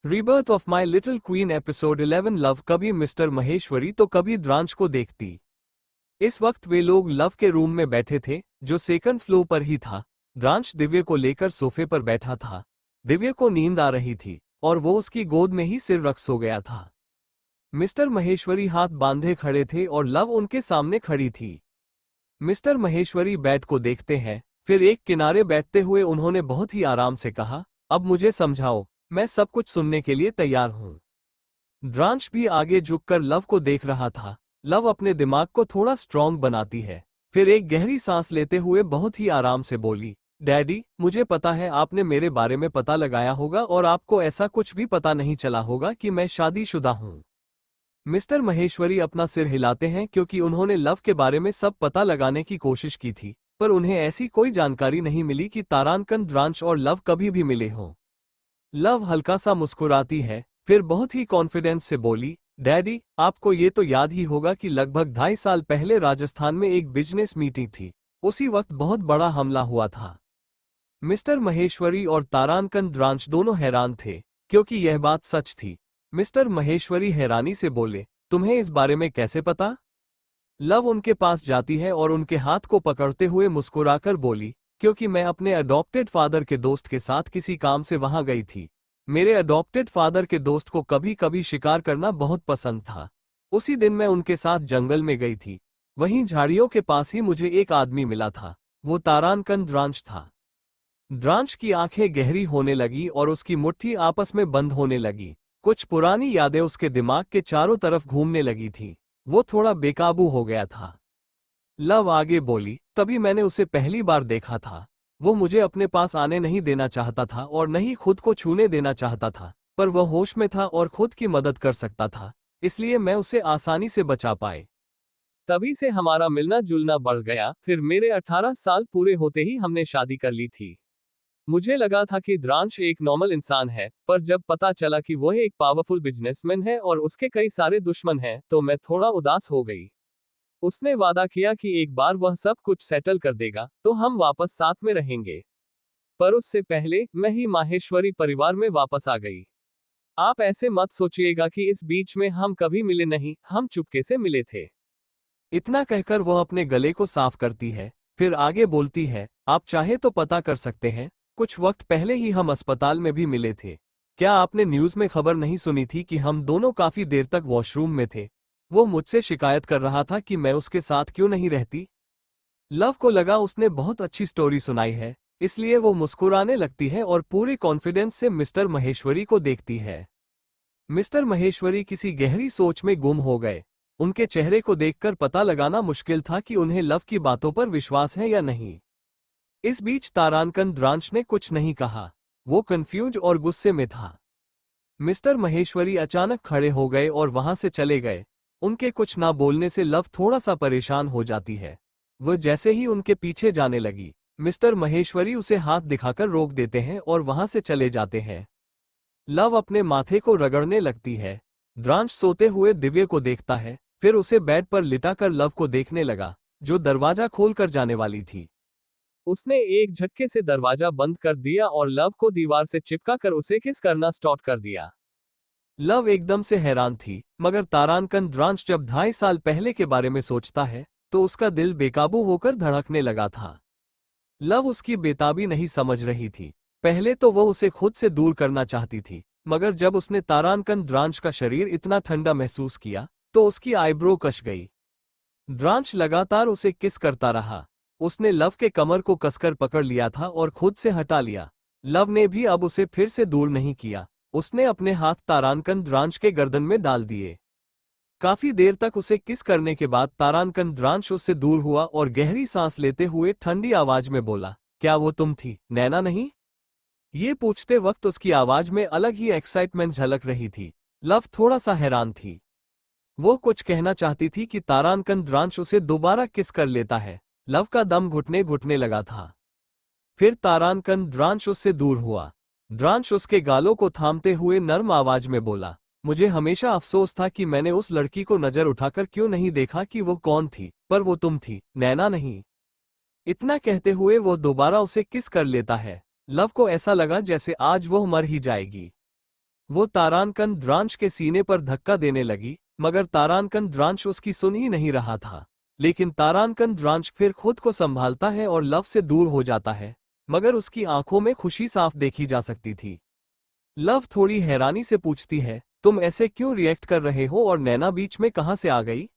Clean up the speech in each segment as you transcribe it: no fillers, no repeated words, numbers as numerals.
Rebirth of my little queen episode 11 love कभी mister Maheshwari तो कभी द्रांश को देखती। इस वक्त वे लोग लव के रूम में बैठे थे जो सेकंड फ्लोर पर ही था। द्रांश दिव्य को लेकर सोफे पर बैठा था। दिव्य को नींद आ रही थी और वो उसकी गोद में ही सिर रख सो गया था। मिस्टर महेश्वरी हाथ बांधे खड़े थे और लव उनके सामने खड़ी थी। मिस्टर महेश्वरी बेड को देखते हैं, फिर एक किनारे बैठते हुए उन्होंने बहुत ही आराम से कहा, अब मुझे समझाओ, मैं सब कुछ सुनने के लिए तैयार हूं। द्रांश भी आगे झुककर लव को देख रहा था। लव अपने दिमाग को थोड़ा स्ट्रॉन्ग बनाती है, फिर एक गहरी सांस लेते हुए बहुत ही आराम से बोली, डैडी, मुझे पता है आपने मेरे बारे में पता लगाया होगा और आपको ऐसा कुछ भी पता नहीं चला होगा कि मैं शादीशुदा हूं। मिस्टर महेश्वरी अपना सिर हिलाते हैं क्योंकि उन्होंने लव के बारे में सब पता लगाने की कोशिश की थी, पर उन्हें ऐसी कोई जानकारी नहीं मिली कि तारांकन, द्रांश और लव कभी भी मिले हों। लव हल्का सा मुस्कुराती है, फिर बहुत ही कॉन्फिडेंस से बोली, डैडी, आपको ये तो याद ही होगा कि लगभग 2.5 साल पहले राजस्थान में एक बिजनेस मीटिंग थी। उसी वक्त बहुत बड़ा हमला हुआ था। मिस्टर महेश्वरी और तारांकन, द्रांश दोनों हैरान थे क्योंकि यह बात सच थी। मिस्टर महेश्वरी हैरानी से बोले, तुम्हें इस बारे में कैसे पता? लव उनके पास जाती है और उनके हाथ को पकड़ते हुए मुस्कुराकर बोली, क्योंकि मैं अपने अडॉप्टेड फादर के दोस्त के साथ किसी काम से वहां गई थी। मेरे अडॉप्टेड फादर के दोस्त को कभी कभी शिकार करना बहुत पसंद था। उसी दिन मैं उनके साथ जंगल में गई थी। वहीं झाड़ियों के पास ही मुझे एक आदमी मिला था। वो तारांकन, द्रांश था। द्रांश की आंखें गहरी होने लगी और उसकी मुट्ठी आपस में बंद होने लगी। कुछ पुरानी यादें उसके दिमाग के चारों तरफ घूमने लगी थी। वो थोड़ा बेकाबू हो गया था। लव आगे बोली, तभी मैंने उसे पहली बार देखा था। वो मुझे अपने पास आने नहीं देना चाहता था और न ही खुद को छूने देना चाहता था, पर वह होश में था और खुद की मदद कर सकता था, इसलिए मैं उसे आसानी से बचा पाए। तभी से हमारा मिलना जुलना बढ़ गया। फिर मेरे 18 साल पूरे होते ही हमने शादी कर ली थी। मुझे लगा था कि द्रांश एक नॉर्मल इंसान है, पर जब पता चला कि वह एक पावरफुल बिजनेसमैन है और उसके कई सारे दुश्मन हैं, तो मैं थोड़ा उदास हो गई। उसने वादा किया कि एक बार वह सब कुछ सेटल कर देगा तो हम वापस साथ में रहेंगे। पर उससे पहले मैं ही माहेश्वरी परिवार में वापस आ गई। आप ऐसे मत सोचिएगा कि इस बीच में हम कभी मिले नहीं, हम चुपके से मिले थे। इतना कहकर वह अपने गले को साफ करती है, फिर आगे बोलती है, आप चाहे तो पता कर सकते हैं, कुछ वक्त पहले ही हम अस्पताल में भी मिले थे। क्या आपने न्यूज में खबर नहीं सुनी थी कि हम दोनों काफी देर तक वॉशरूम में थे? वो मुझसे शिकायत कर रहा था कि मैं उसके साथ क्यों नहीं रहती। लव को लगा उसने बहुत अच्छी स्टोरी सुनाई है, इसलिए वो मुस्कुराने लगती है और पूरे कॉन्फिडेंस से मिस्टर महेश्वरी को देखती है। मिस्टर महेश्वरी किसी गहरी सोच में गुम हो गए। उनके चेहरे को देखकर पता लगाना मुश्किल था कि उन्हें लव की बातों पर विश्वास है या नहीं। इस बीच तारांकन, द्रांश ने कुछ नहीं कहा। वो कंफ्यूज और गुस्से में था। मिस्टर महेश्वरी अचानक खड़े हो गए और वहां से चले गए। उनके कुछ ना बोलने से लव थोड़ा सा परेशान हो जाती है। वह जैसे ही उनके पीछे जाने लगी, मिस्टर महेश्वरी उसे हाथ दिखाकर रोक देते हैं और वहां से चले जाते हैं। लव अपने माथे को रगड़ने लगती है। द्रांश सोते हुए दिव्य को देखता है, फिर उसे बेड पर लिटाकर लव को देखने लगा, जो दरवाजा खोलकर जाने वाली थी। उसने एक झटके से दरवाजा बंद कर दिया और लव को दीवार से चिपका कर उसे किस करना स्टार्ट कर दिया। लव एकदम से हैरान थी, मगर तारांकन, द्रांश जब 2.5 साल पहले के बारे में सोचता है तो उसका दिल बेकाबू होकर धड़कने लगा था। लव उसकी बेताबी नहीं समझ रही थी। पहले तो वह उसे खुद से दूर करना चाहती थी, मगर जब उसने तारांकन, द्रांश का शरीर इतना ठंडा महसूस किया तो उसकी आईब्रो कस गई। द्रांश लगातार उसे किस करता रहा। उसने लव के कमर को कसकर पकड़ लिया था और खुद से हटा लिया। लव ने भी अब उसे फिर से दूर नहीं किया। उसने अपने हाथ तारांकन, द्रांश के गर्दन में डाल दिए। काफी देर तक उसे किस करने के बाद तारांकन, द्रांश उससे दूर हुआ और गहरी सांस लेते हुए ठंडी आवाज में बोला, क्या वो तुम थी, नैना नहीं? ये पूछते वक्त उसकी आवाज में अलग ही एक्साइटमेंट झलक रही थी। लव थोड़ा सा हैरान थी। वो कुछ कहना चाहती थी कि तारांकन, द्रांश उसे दोबारा किस कर लेता है। लव का दम घुटने घुटने लगा था। फिर तारांकन, द्रांश उससे दूर हुआ। द्रांश उसके गालों को थामते हुए नर्म आवाज में बोला, मुझे हमेशा अफसोस था कि मैंने उस लड़की को नजर उठाकर क्यों नहीं देखा कि वो कौन थी, पर वो तुम थी, नैना नहीं। इतना कहते हुए वो दोबारा उसे किस कर लेता है। लव को ऐसा लगा जैसे आज वो मर ही जाएगी। वो तारानकन द्रांश के सीने पर धक्का देने लगी, मगर तारानकन द्रांश उसकी सुन ही नहीं रहा था। लेकिन तारानकन द्रांश फिर खुद को संभालता है और लव से दूर हो जाता है, मगर उसकी आंखों में खुशी साफ देखी जा सकती थी। लव थोड़ी हैरानी से पूछती है, तुम ऐसे क्यों रिएक्ट कर रहे हो और नैना बीच में कहां से आ गई?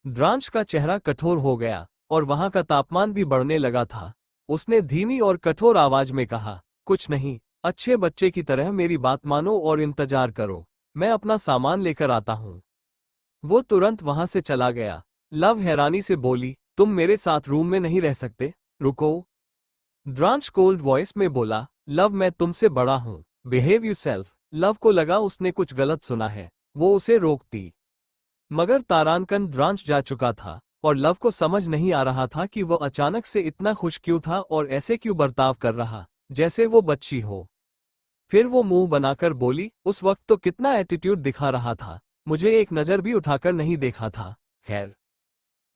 द्रांश का चेहरा कठोर हो गया और वहां का तापमान भी बढ़ने लगा था। उसने धीमी और कठोर आवाज में कहा, कुछ नहीं, अच्छे बच्चे की तरह मेरी बात मानो और इंतजार करो, मैं अपना सामान लेकर आता हूं। वो तुरंत वहां से चला गया। लव हैरानी से बोली, तुम मेरे साथ रूम में नहीं रह सकते? रुको। द्रांश कोल्ड वॉइस में बोला, लव मैं तुमसे बड़ा हूं, बिहेव योरसेल्फ। लव को लगा उसने कुछ गलत सुना है, वो उसे रोकती, मगर तारानकन द्रांश जा चुका था और लव को समझ नहीं आ रहा था कि वह अचानक से इतना खुश क्यों था और ऐसे क्यों बर्ताव कर रहा जैसे वो बच्ची हो। फिर वो मुंह बनाकर बोली, उस वक्त तो कितना एटीट्यूड दिखा रहा था, मुझे एक नजर भी उठाकर नहीं देखा था। खैर।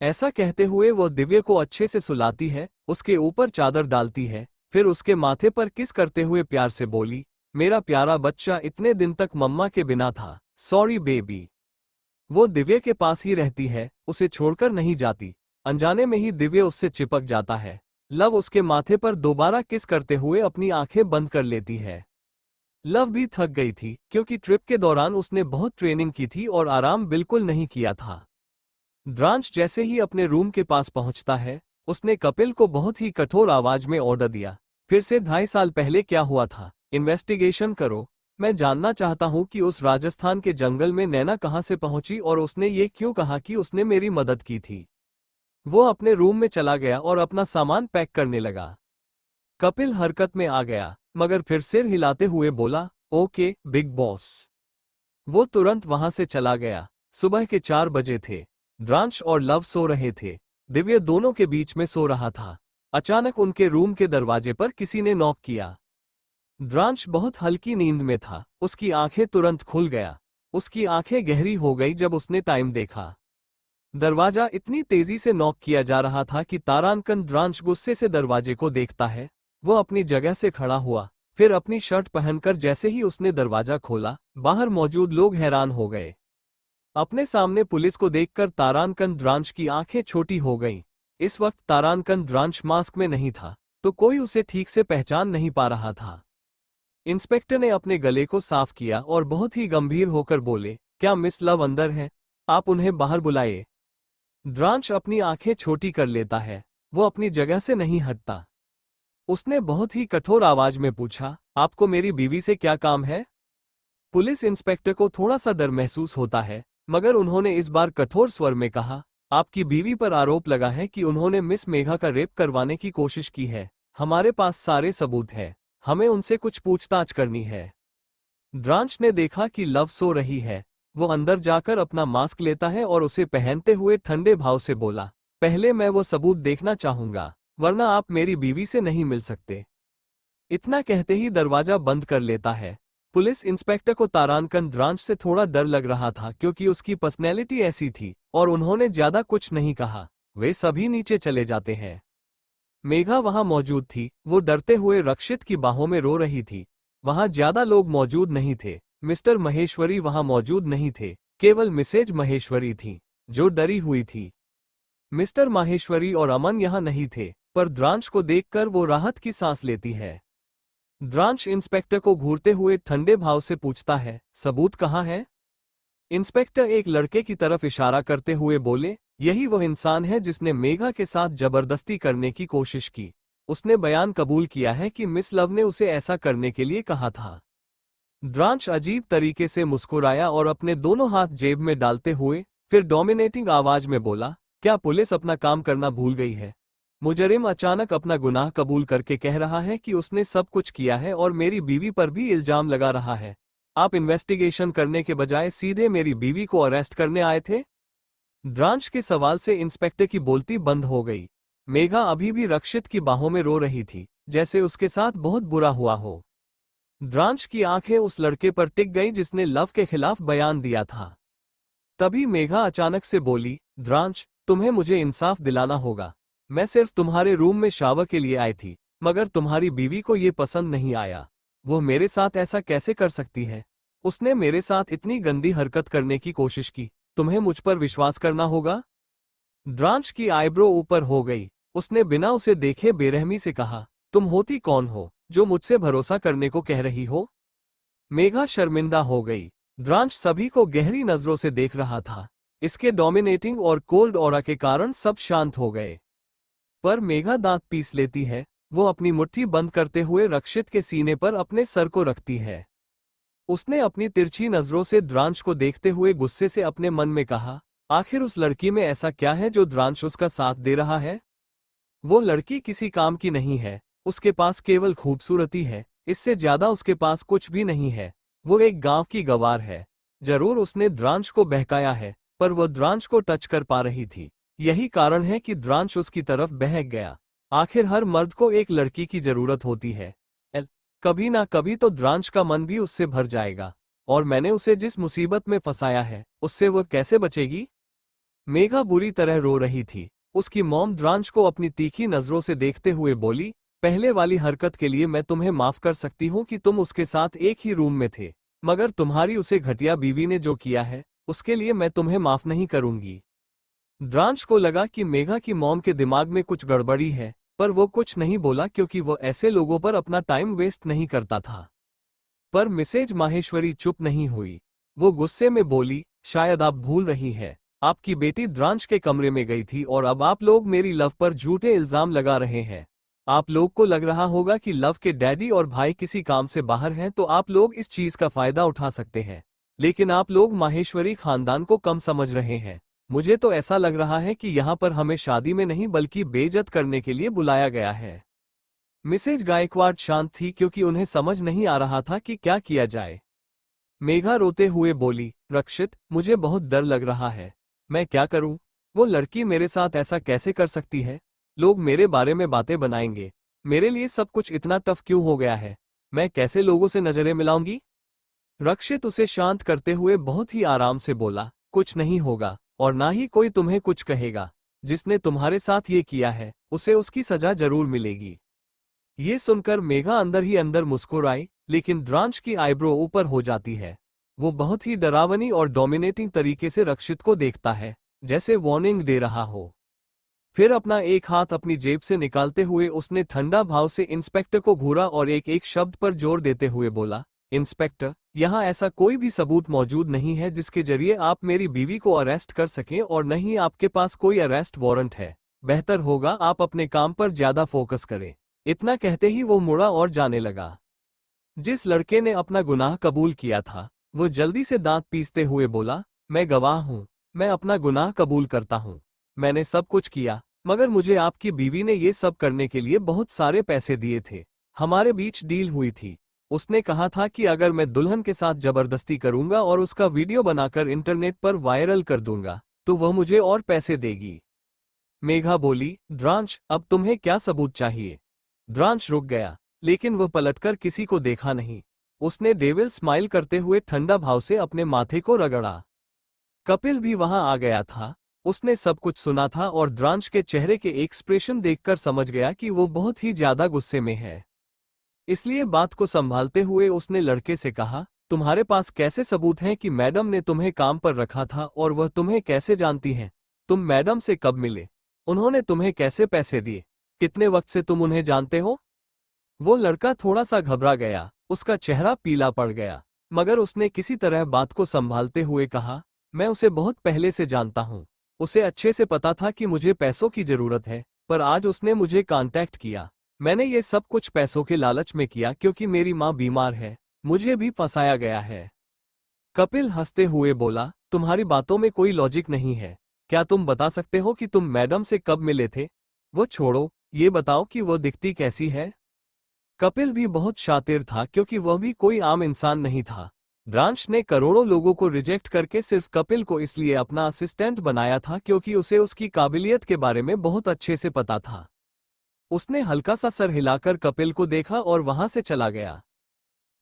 ऐसा कहते हुए वो दिव्य को अच्छे से सुलाती है, उसके ऊपर चादर डालती है, फिर उसके माथे पर किस करते हुए प्यार से बोली, मेरा प्यारा बच्चा इतने दिन तक मम्मा के बिना था, सॉरी बेबी। वो दिव्य के पास ही रहती है, उसे छोड़कर नहीं जाती। अनजाने में ही दिव्य उससे चिपक जाता है। लव उसके माथे पर दोबारा किस करते हुए अपनी आंखें बंद कर लेती है। लव भी थक गई थी, क्योंकि ट्रिप के दौरान उसने बहुत ट्रेनिंग की थी और आराम बिल्कुल नहीं किया था। द्रांश जैसे ही अपने रूम के पास पहुंचता है, उसने कपिल को बहुत ही कठोर आवाज में ऑर्डर दिया, फिर से 2.5 साल पहले क्या हुआ था, इन्वेस्टिगेशन करो। मैं जानना चाहता हूं कि उस राजस्थान के जंगल में नैना कहां से पहुंची और उसने ये क्यों कहा कि उसने मेरी मदद की थी। वो अपने रूम में चला गया और अपना सामान पैक करने लगा। कपिल हरकत में आ गया, मगर फिर सिर हिलाते हुए बोला, ओके बिग बॉस। वो तुरंत वहां से चला गया। सुबह के 4 बजे थे। द्रांश और लव सो रहे थे। दिव्य दोनों के बीच में सो रहा था। अचानक उनके रूम के दरवाजे पर किसी ने नॉक किया। द्रांश बहुत हल्की नींद में था, उसकी आंखें तुरंत खुल गया। उसकी आंखें गहरी हो गई जब उसने टाइम देखा। दरवाजा इतनी तेजी से नॉक किया जा रहा था कि तारानकन द्रांश गुस्से से दरवाजे को देखता है। वो अपनी जगह से खड़ा हुआ, फिर अपनी शर्ट पहनकर जैसे ही उसने दरवाजा खोला, बाहर मौजूद लोग हैरान हो गए। अपने सामने पुलिस को देखकर तारानकन द्रांश की आंखें छोटी हो गईं। इस वक्त तारानकन द्रांश मास्क में नहीं था, तो कोई उसे ठीक से पहचान नहीं पा रहा था। इंस्पेक्टर ने अपने गले को साफ किया और बहुत ही गंभीर होकर बोले, क्या मिस लव अंदर है? आप उन्हें बाहर बुलाइए। द्रांश अपनी आंखें छोटी कर लेता है, वो अपनी जगह से नहीं हटता। उसने बहुत ही कठोर आवाज में पूछा, आपको मेरी बीवी से क्या काम है? पुलिस इंस्पेक्टर को थोड़ा सा डर महसूस होता है, मगर उन्होंने इस बार कठोर स्वर में कहा, आपकी बीवी पर आरोप लगा है कि उन्होंने मिस मेघा का रेप करवाने की कोशिश की है। हमारे पास सारे सबूत हैं, हमें उनसे कुछ पूछताछ करनी है। द्रांश ने देखा कि लव सो रही है। वो अंदर जाकर अपना मास्क लेता है और उसे पहनते हुए ठंडे भाव से बोला, पहले मैं वो सबूत देखना चाहूंगा, वरना आप मेरी बीवी से नहीं मिल सकते। इतना कहते ही दरवाजा बंद कर लेता है। पुलिस इंस्पेक्टर को तारानकन द्रांश से थोड़ा डर लग रहा था, क्योंकि उसकी पर्सनैलिटी ऐसी थी, और उन्होंने ज्यादा कुछ नहीं कहा। वे सभी नीचे चले जाते हैं। मेघा वहां मौजूद थी। वो डरते हुए रक्षित की बाहों में रो रही थी। वहां ज्यादा लोग मौजूद नहीं थे। मिस्टर महेश्वरी वहां मौजूद नहीं थे, केवल मिसेज महेश्वरी थी, जो डरी हुई थी। मिस्टर माहेश्वरी और अमन यहां नहीं थे, पर द्रांश को देखकर वो राहत की सांस लेती है। द्रांश इंस्पेक्टर को घूरते हुए ठंडे भाव से पूछता है, सबूत कहाँ है? इंस्पेक्टर एक लड़के की तरफ इशारा करते हुए बोले, यही वह इंसान है जिसने मेघा के साथ जबरदस्ती करने की कोशिश की। उसने बयान कबूल किया है कि मिस लव ने उसे ऐसा करने के लिए कहा था। द्रांश अजीब तरीके से मुस्कुराया और अपने दोनों हाथ जेब में डालते हुए फिर डोमिनेटिंग आवाज में बोला, क्या पुलिस अपना काम करना भूल गई है? मुजरिम अचानक अपना गुनाह कबूल करके कह रहा है कि उसने सब कुछ किया है और मेरी बीवी पर भी इल्जाम लगा रहा है। आप इन्वेस्टिगेशन करने के बजाय सीधे मेरी बीवी को अरेस्ट करने आए थे? द्रांश के सवाल से इंस्पेक्टर की बोलती बंद हो गई। मेघा अभी भी रक्षित की बाहों में रो रही थी, जैसे उसके साथ बहुत बुरा हुआ हो। द्रांश की आंखें उस लड़के पर टिक गई जिसने लव के खिलाफ बयान दिया था। तभी मेघा अचानक से बोली, द्रांश, तुम्हें मुझे इंसाफ दिलाना होगा। मैं सिर्फ तुम्हारे रूम में शावर के लिए आई थी, मगर तुम्हारी बीवी को ये पसंद नहीं आया। वो मेरे साथ ऐसा कैसे कर सकती है? उसने मेरे साथ इतनी गंदी हरकत करने की कोशिश की, तुम्हें मुझ पर विश्वास करना होगा। द्रांश की आईब्रो ऊपर हो गई। उसने बिना उसे देखे बेरहमी से कहा, तुम होती कौन हो जो मुझसे भरोसा करने को कह रही हो। मेघा शर्मिंदा हो गई। द्रांश सभी को गहरी नजरों से देख रहा था। इसके डोमिनेटिंग और कोल्ड ऑरा के कारण सब शांत हो गए। पर मेघा दांत पीस लेती है। वो अपनी मुट्ठी बंद करते हुए रक्षित के सीने पर अपने सर को रखती है। उसने अपनी तिरछी नजरों से द्रांश को देखते हुए गुस्से से अपने मन में कहा, आखिर उस लड़की में ऐसा क्या है जो द्रांश उसका साथ दे रहा है। वो लड़की किसी काम की नहीं है। उसके पास केवल खूबसूरती है, इससे ज्यादा उसके पास कुछ भी नहीं है। वो एक गांव की गवार है। जरूर उसने द्रांश को बहकाया है, पर वो द्रांश को टच कर पा रही थी। यही कारण है कि द्रांश उसकी तरफ बहक गया। आखिर हर मर्द को एक लड़की की जरूरत होती है। कभी ना कभी तो द्रांश का मन भी उससे भर जाएगा, और मैंने उसे जिस मुसीबत में फंसाया है उससे वो कैसे बचेगी। मेघा बुरी तरह रो रही थी। उसकी मॉम द्रांश को अपनी तीखी नजरों से देखते हुए बोली, पहले वाली हरकत के लिए मैं तुम्हें माफ कर सकती हूँ कि तुम उसके साथ एक ही रूम में थे, मगर तुम्हारी उसे घटिया बीवी ने जो किया है उसके लिए मैं तुम्हें माफ नहीं करूंगी। द्रांश को लगा कि मेघा की मॉम के दिमाग में कुछ गड़बड़ी है, पर वो कुछ नहीं बोला क्योंकि वो ऐसे लोगों पर अपना टाइम वेस्ट नहीं करता था। पर मिसेज माहेश्वरी चुप नहीं हुई। वो गुस्से में बोली, शायद आप भूल रही है, आपकी बेटी द्रांश के कमरे में गई थी और अब आप लोग मेरी लव पर झूठे इल्जाम लगा रहे हैं। आप लोग को लग रहा होगा कि लव के डैडी और भाई किसी काम से बाहर हैं तो आप लोग इस चीज का फायदा उठा सकते हैं, लेकिन आप लोग माहेश्वरी खानदान को कम समझ रहे हैं। मुझे तो ऐसा लग रहा है कि यहाँ पर हमें शादी में नहीं बल्कि बेइज्जत करने के लिए बुलाया गया है। मिसेज गायकवाड़ शांत थी क्योंकि उन्हें समझ नहीं आ रहा था कि क्या किया जाए। मेघा रोते हुए बोली, रक्षित, मुझे बहुत डर लग रहा है। मैं क्या करूं? वो लड़की मेरे साथ ऐसा कैसे कर सकती है? लोग मेरे बारे में बातें बनाएंगे। मेरे लिए सब कुछ इतना टफ क्यों हो गया है? मैं कैसे लोगों से नजरें मिलाऊंगी? रक्षित उसे शांत करते हुए बहुत ही आराम से बोला, कुछ नहीं होगा, और ना ही कोई तुम्हें कुछ कहेगा। जिसने तुम्हारे साथ ये किया है उसे उसकी सजा जरूर मिलेगी। ये सुनकर मेघा अंदर ही अंदर मुस्कुराई, लेकिन द्रांश की आईब्रो ऊपर हो जाती है। वो बहुत ही डरावनी और डोमिनेटिंग तरीके से रक्षित को देखता है, जैसे वार्निंग दे रहा हो। फिर अपना एक हाथ अपनी जेब से निकालते हुए उसने ठंडा भाव से इंस्पेक्टर को घूरा और एक एक शब्द पर जोर देते हुए बोला, इंस्पेक्टर, यहाँ ऐसा कोई भी सबूत मौजूद नहीं है जिसके जरिए आप मेरी बीवी को अरेस्ट कर सकें, और न ही आपके पास कोई अरेस्ट वारंट है। बेहतर होगा आप अपने काम पर ज्यादा फोकस करें। इतना कहते ही वो मुड़ा और जाने लगा। जिस लड़के ने अपना गुनाह कबूल किया था वो जल्दी से दांत पीसते हुए बोला, मैं गवाह हूं, मैं अपना गुनाह कबूल करता हूं। मैंने सब कुछ किया, मगर मुझे आपकी बीवी ने ये सब करने के लिए बहुत सारे पैसे दिए थे। हमारे बीच डील हुई थी। उसने कहा था कि अगर मैं दुल्हन के साथ जबरदस्ती करूंगा और उसका वीडियो बनाकर इंटरनेट पर वायरल कर दूंगा तो वह मुझे और पैसे देगी। मेघा बोली, द्रांश, अब तुम्हें क्या सबूत चाहिए? द्रांश रुक गया, लेकिन वह पलटकर किसी को देखा नहीं। उसने डेविल स्माइल करते हुए ठंडा भाव से अपने माथे को रगड़ा। कपिल भी वहां आ गया था। उसने सब कुछ सुना था और द्रांश के चेहरे के एक्सप्रेशन देखकर समझ गया कि वो बहुत ही ज्यादा गुस्से में है। इसलिए बात को संभालते हुए उसने लड़के से कहा, तुम्हारे पास कैसे सबूत हैं कि मैडम ने तुम्हें काम पर रखा था, और वह तुम्हें कैसे जानती हैं? तुम मैडम से कब मिले? उन्होंने तुम्हें कैसे पैसे दिए? कितने वक्त से तुम उन्हें जानते हो? वो लड़का थोड़ा सा घबरा गया, उसका चेहरा पीला पड़ गया, मगर उसने किसी तरह बात को संभालते हुए कहा, मैं उसे बहुत पहले से जानता हूँ। उसे अच्छे से पता था कि मुझे पैसों की जरूरत है, पर आज उसने मुझे कांटेक्ट किया। मैंने ये सब कुछ पैसों के लालच में किया क्योंकि मेरी माँ बीमार है। मुझे भी फंसाया गया है। कपिल हंसते हुए बोला, तुम्हारी बातों में कोई लॉजिक नहीं है। क्या तुम बता सकते हो कि तुम मैडम से कब मिले थे? वो छोड़ो, ये बताओ कि वो दिखती कैसी है? कपिल भी बहुत शातिर था क्योंकि वह भी कोई आम इंसान नहीं था। द्रांश ने करोड़ों लोगों को रिजेक्ट करके सिर्फ कपिल को इसलिए अपना असिस्टेंट बनाया था क्योंकि उसे उसकी काबिलियत के बारे में बहुत अच्छे से पता था। उसने हल्का सा सर हिलाकर कपिल को देखा और वहां से चला गया।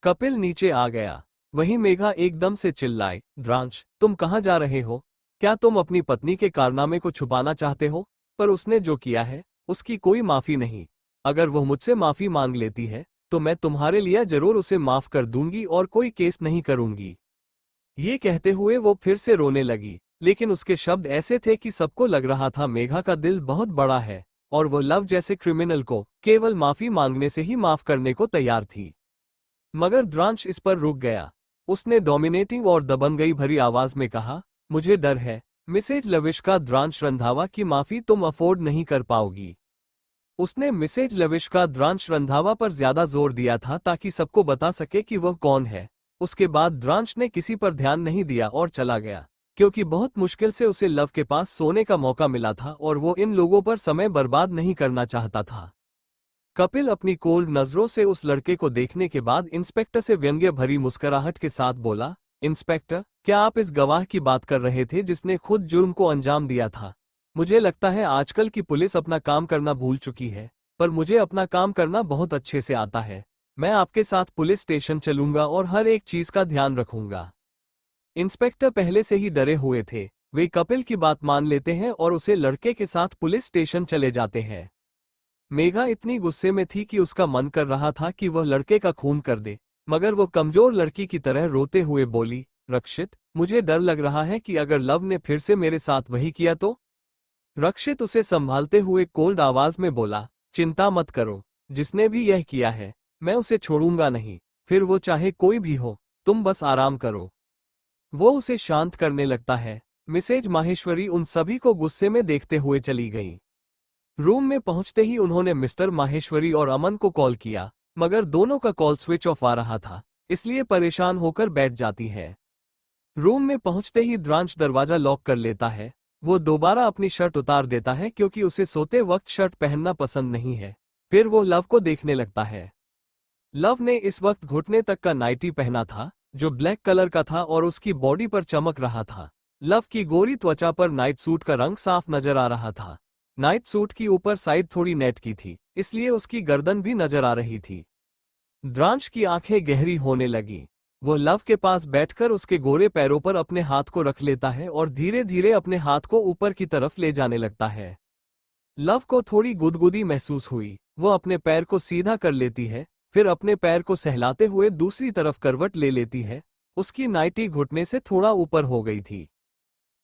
कपिल नीचे आ गया। वहीं मेघा एकदम से चिल्लाई, द्रांश, तुम कहाँ जा रहे हो? क्या तुम अपनी पत्नी के कारनामे को छुपाना चाहते हो? पर उसने जो किया है उसकी कोई माफी नहीं। अगर वह मुझसे माफी मांग लेती है तो मैं तुम्हारे लिए जरूर उसे माफ कर दूंगी और कोई केस नहीं करूंगी। ये कहते हुए वो फिर से रोने लगी, लेकिन उसके शब्द ऐसे थे कि सबको लग रहा था मेघा का दिल बहुत बड़ा है और वो लव जैसे क्रिमिनल को केवल माफी मांगने से ही माफ करने को तैयार थी। मगर द्रांश इस पर रुक गया। उसने डोमिनेटिंग और दबंगई भरी आवाज में कहा, मुझे डर है मिसेज लविष्का द्रांश रंधावा की माफी तुम अफोर्ड नहीं कर पाओगी। उसने मिसेज लविष्का द्रांश रंधावा पर ज्यादा जोर दिया था ताकि सबको बता सके कि वह कौन है। उसके बाद द्रांश ने किसी पर ध्यान नहीं दिया और चला गया, क्योंकि बहुत मुश्किल से उसे लव के पास सोने का मौका मिला था और वो इन लोगों पर समय बर्बाद नहीं करना चाहता था। कपिल अपनी कोल्ड नजरों से उस लड़के को देखने के बाद इंस्पेक्टर से व्यंग्य भरी मुस्कुराहट के साथ बोला, इंस्पेक्टर, क्या आप इस गवाह की बात कर रहे थे जिसने खुद जुर्म को अंजाम दिया था? मुझे लगता है आजकल की पुलिस अपना काम करना भूल चुकी है, पर मुझे अपना काम करना बहुत अच्छे से आता है। मैं आपके साथ पुलिस स्टेशन चलूंगा और हर एक चीज का ध्यान रखूंगा। इंस्पेक्टर पहले से ही डरे हुए थे। वे कपिल की बात मान लेते हैं और उसे लड़के के साथ पुलिस स्टेशन चले जाते हैं। मेघा इतनी गुस्से में थी कि उसका मन कर रहा था कि वह लड़के का खून कर दे, मगर वो कमजोर लड़की की तरह रोते हुए बोली, रक्षित, मुझे डर लग रहा है कि अगर लव ने फिर से मेरे साथ वही किया तो? रक्षित उसे संभालते हुए कोल्ड आवाज में बोला, चिंता मत करो, जिसने भी यह किया है मैं उसे छोड़ूंगा नहीं, फिर वो चाहे कोई भी हो, तुम बस आराम करो। वो उसे शांत करने लगता है। मिसेज माहेश्वरी उन सभी को गुस्से में देखते हुए चली गई। रूम में पहुंचते ही उन्होंने मिस्टर माहेश्वरी और अमन को कॉल किया, मगर दोनों का कॉल स्विच ऑफ आ रहा था, इसलिए परेशान होकर बैठ जाती है। रूम में पहुंचते ही द्रांश दरवाजा लॉक कर लेता है। वो दोबारा अपनी शर्ट उतार देता है क्योंकि उसे सोते वक्त शर्ट पहनना पसंद नहीं है। फिर वो लव को देखने लगता है। लव ने इस वक्त घुटने तक का नाइटी पहना था, जो ब्लैक कलर का था और उसकी बॉडी पर चमक रहा था। लव की गोरी त्वचा पर नाइट सूट का रंग साफ नजर आ रहा था। नाइट सूट की ऊपर साइड थोड़ी नेट की थी, इसलिए उसकी गर्दन भी नजर आ रही थी। द्रांश की आंखें गहरी होने लगी। वो लव के पास बैठकर उसके गोरे पैरों पर अपने हाथ को रख लेता है और धीरे धीरे अपने हाथ को ऊपर की तरफ ले जाने लगता है। लव को थोड़ी गुदगुदी महसूस हुई। वो अपने पैर को सीधा कर लेती है, फिर अपने पैर को सहलाते हुए दूसरी तरफ करवट ले लेती है। उसकी नाइटी घुटने से थोड़ा ऊपर हो गई थी।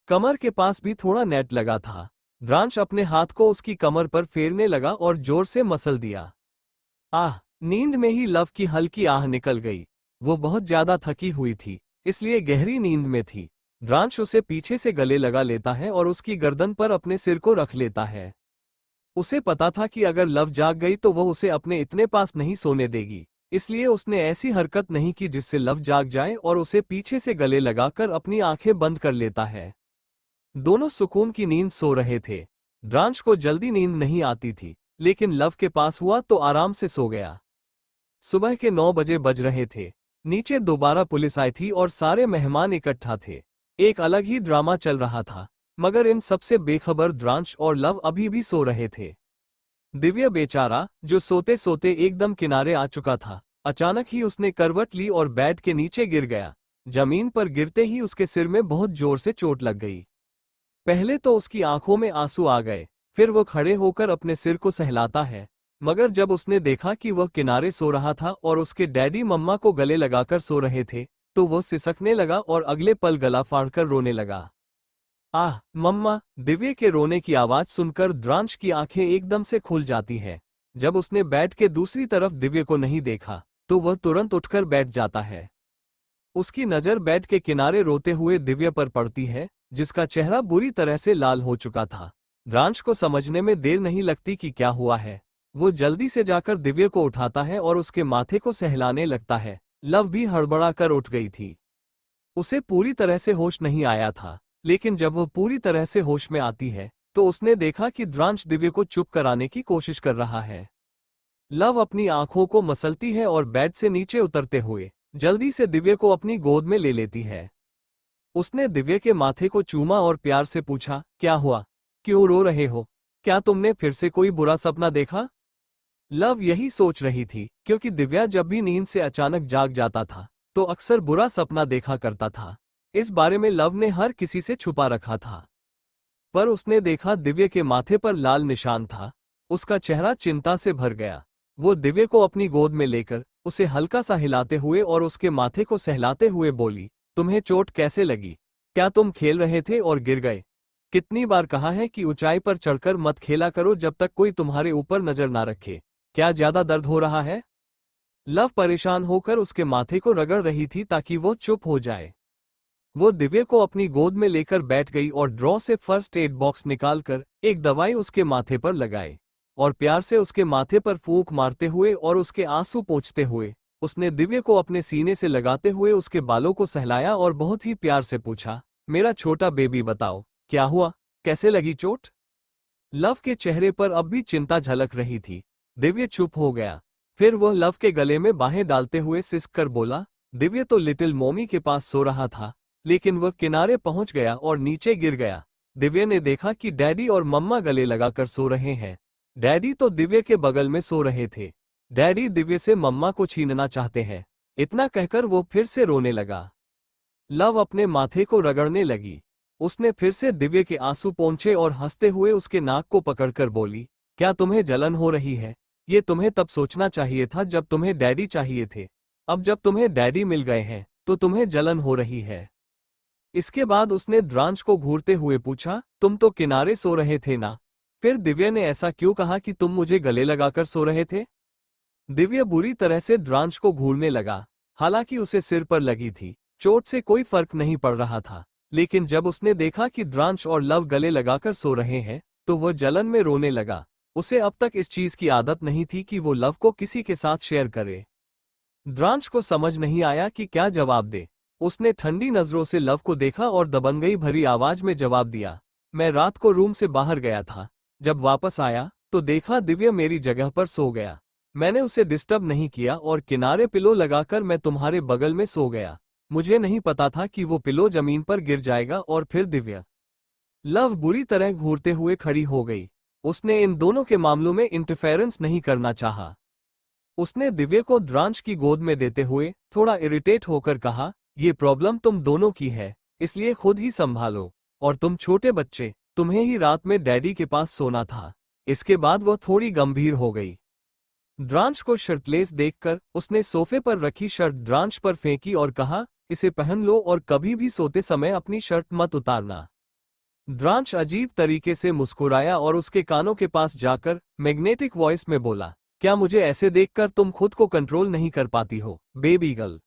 कमर के पास भी थोड़ा नेट लगा था। द्रांश अपने हाथ को उसकी कमर पर फेरने लगा और जोर से मसल दिया। आह! नींद में ही लव की हल्की आह निकल गई। वो बहुत ज्यादा थकी हुई थी, इसलिए गहरी नींद में थी। द्रांश उसे पीछे से गले लगा लेता है और उसकी गर्दन पर अपने सिर को रख लेता है। उसे पता था कि अगर लव जाग गई तो वह उसे अपने इतने पास नहीं सोने देगी, इसलिए उसने ऐसी हरकत नहीं की जिससे लव जाग जाए और उसे पीछे से गले लगाकर अपनी आंखें बंद कर लेता है। दोनों सुकून की नींद सो रहे थे। द्रांश को जल्दी नींद नहीं आती थी, लेकिन लव के पास हुआ तो आराम से सो गया। सुबह के 9 बजे बज रहे थे। नीचे दोबारा पुलिस आई थी और सारे मेहमान इकट्ठा थे। एक अलग ही ड्रामा चल रहा था, मगर इन सबसे बेखबर द्रांश और लव अभी भी सो रहे थे। दिव्या बेचारा, जो सोते सोते एकदम किनारे आ चुका था, अचानक ही उसने करवट ली और बेड के नीचे गिर गया। जमीन पर गिरते ही उसके सिर में बहुत जोर से चोट लग गई। पहले तो उसकी आंखों में आंसू आ गए, फिर वो खड़े होकर अपने सिर को सहलाता है, मगर जब उसने देखा कि वह किनारे सो रहा था और उसके डैडी मम्मा को गले लगाकर सो रहे थे, तो वो सिसकने लगा और अगले पल गला फाड़कर रोने लगा। आह मम्मा! दिव्य के रोने की आवाज सुनकर द्रांश की आंखें एकदम से खुल जाती है। जब उसने बेड के दूसरी तरफ दिव्य को नहीं देखा, तो वह तुरंत उठकर बैठ जाता है। उसकी नजर बेड के किनारे रोते हुए दिव्य पर पड़ती है, जिसका चेहरा बुरी तरह से लाल हो चुका था। द्रांश को समझने में देर नहीं लगती कि क्या हुआ है। वो जल्दी से जाकर दिव्य को उठाता है और उसके माथे को सहलाने लगता है। लव भी हड़बड़ा कर उठ गई थी। उसे पूरी तरह से होश नहीं आया था, लेकिन जब वो पूरी तरह से होश में आती है, तो उसने देखा कि द्रांश दिव्य को चुप कराने की कोशिश कर रहा है। लव अपनी आंखों को मसलती है और बेड से नीचे उतरते हुए जल्दी से दिव्य को अपनी गोद में ले लेती है। उसने दिव्य के माथे को चूमा और प्यार से पूछा, क्या हुआ? क्यों रो रहे हो? क्या तुमने फिर से कोई बुरा सपना देखा? लव यही सोच रही थी, क्योंकि दिव्या जब भी नींद से अचानक जाग जाता था, तो अक्सर बुरा सपना देखा करता था। इस बारे में लव ने हर किसी से छुपा रखा था। पर उसने देखा दिव्य के माथे पर लाल निशान था। उसका चेहरा चिंता से भर गया। वो दिव्य को अपनी गोद में लेकर उसे हल्का सा हिलाते हुए और उसके माथे को सहलाते हुए बोली, तुम्हें चोट कैसे लगी? क्या तुम खेल रहे थे और गिर गए? कितनी बार कहा है कि ऊंचाई पर चढ़कर मत खेला करो जब तक कोई तुम्हारे ऊपर नजर ना रखे। क्या ज्यादा दर्द हो रहा है? लव परेशान होकर उसके माथे को रगड़ रही थी ताकि वो चुप हो जाए। वो दिव्य को अपनी गोद में लेकर बैठ गई और ड्रॉ से फर्स्ट एड बॉक्स निकालकर एक दवाई उसके माथे पर लगाई और प्यार से उसके माथे पर फूंक मारते हुए और उसके आंसू पोंछते हुए उसने दिव्य को अपने सीने से लगाते हुए उसके बालों को सहलाया और बहुत ही प्यार से पूछा, मेरा छोटा बेबी बताओ, क्या हुआ? कैसे लगी चोट? लव के चेहरे पर अब भी चिंता झलक रही थी। दिव्य चुप हो गया। फिर वह लव के गले में बाहें डालते हुए सिसक कर बोला। दिव्य तो लिटिल मॉमी के पास सो रहा था, लेकिन वह किनारे पहुंच गया और नीचे गिर गया। दिव्य ने देखा कि डैडी और मम्मा गले लगाकर सो रहे हैं। डैडी तो दिव्य के बगल में सो रहे थे। डैडी दिव्य से मम्मा को छीनना चाहते हैं। इतना कहकर वो फिर से रोने लगा। लव अपने माथे को रगड़ने लगी। उसने फिर से दिव्य के आंसू पोंछे और हंसते हुए उसके नाक को पकड़कर बोली, क्या तुम्हें जलन हो रही है? ये तुम्हें तब सोचना चाहिए था जब तुम्हें डैडी चाहिए थे। अब जब तुम्हें डैडी मिल गए हैं तो तुम्हें जलन हो रही है। इसके बाद उसने द्रांश को घूरते हुए पूछा, तुम तो किनारे सो रहे थे ना? फिर दिव्य ने ऐसा क्यों कहा कि तुम मुझे गले लगाकर सो रहे थे? दिव्य बुरी तरह से द्रांश को घूरने लगा। हालांकि उसे सिर पर लगी थी, चोट से कोई फर्क नहीं पड़ रहा था, लेकिन जब उसने देखा कि द्रांश और लव गले लगाकर सो रहे हैं तो वह जलन में रोने लगा। उसे अब तक इस चीज की आदत नहीं थी कि वो लव को किसी के साथ शेयर करे। द्रांश को समझ नहीं आया कि क्या जवाब दे। उसने ठंडी नजरों से लव को देखा और दबंगई भरी आवाज में जवाब दिया, मैं रात को रूम से बाहर गया था। जब वापस आया तो देखा दिव्य मेरी जगह पर सो गया। मैंने उसे डिस्टर्ब नहीं किया और किनारे पिलो लगाकर मैं तुम्हारे बगल में सो गया। मुझे नहीं पता था कि वो पिलो जमीन पर गिर जाएगा। और फिर दिव्य। लव बुरी तरह घूरते हुए खड़ी हो गई। उसने इन दोनों के मामलों में इंटरफेरेंस नहीं करना चाहा। उसने दिव्य को द्रांश की गोद में देते हुए थोड़ा इरिटेट होकर कहा, ये प्रॉब्लम तुम दोनों की है, इसलिए खुद ही संभालो। और तुम छोटे बच्चे, तुम्हें ही रात में डैडी के पास सोना था। इसके बाद वह थोड़ी गंभीर हो गई। द्रांश को शर्टलेस देखकर उसने सोफे पर रखी शर्ट द्रांश पर फेंकी और कहा, इसे पहन लो और कभी भी सोते समय अपनी शर्ट मत उतारना। द्रांश अजीब तरीके से मुस्कुराया और उसके कानों के पास जाकर मैग्नेटिक वॉइस में बोला, क्या मुझे ऐसे देखकर तुम खुद को कंट्रोल नहीं कर पाती हो, बेबी गर्ल?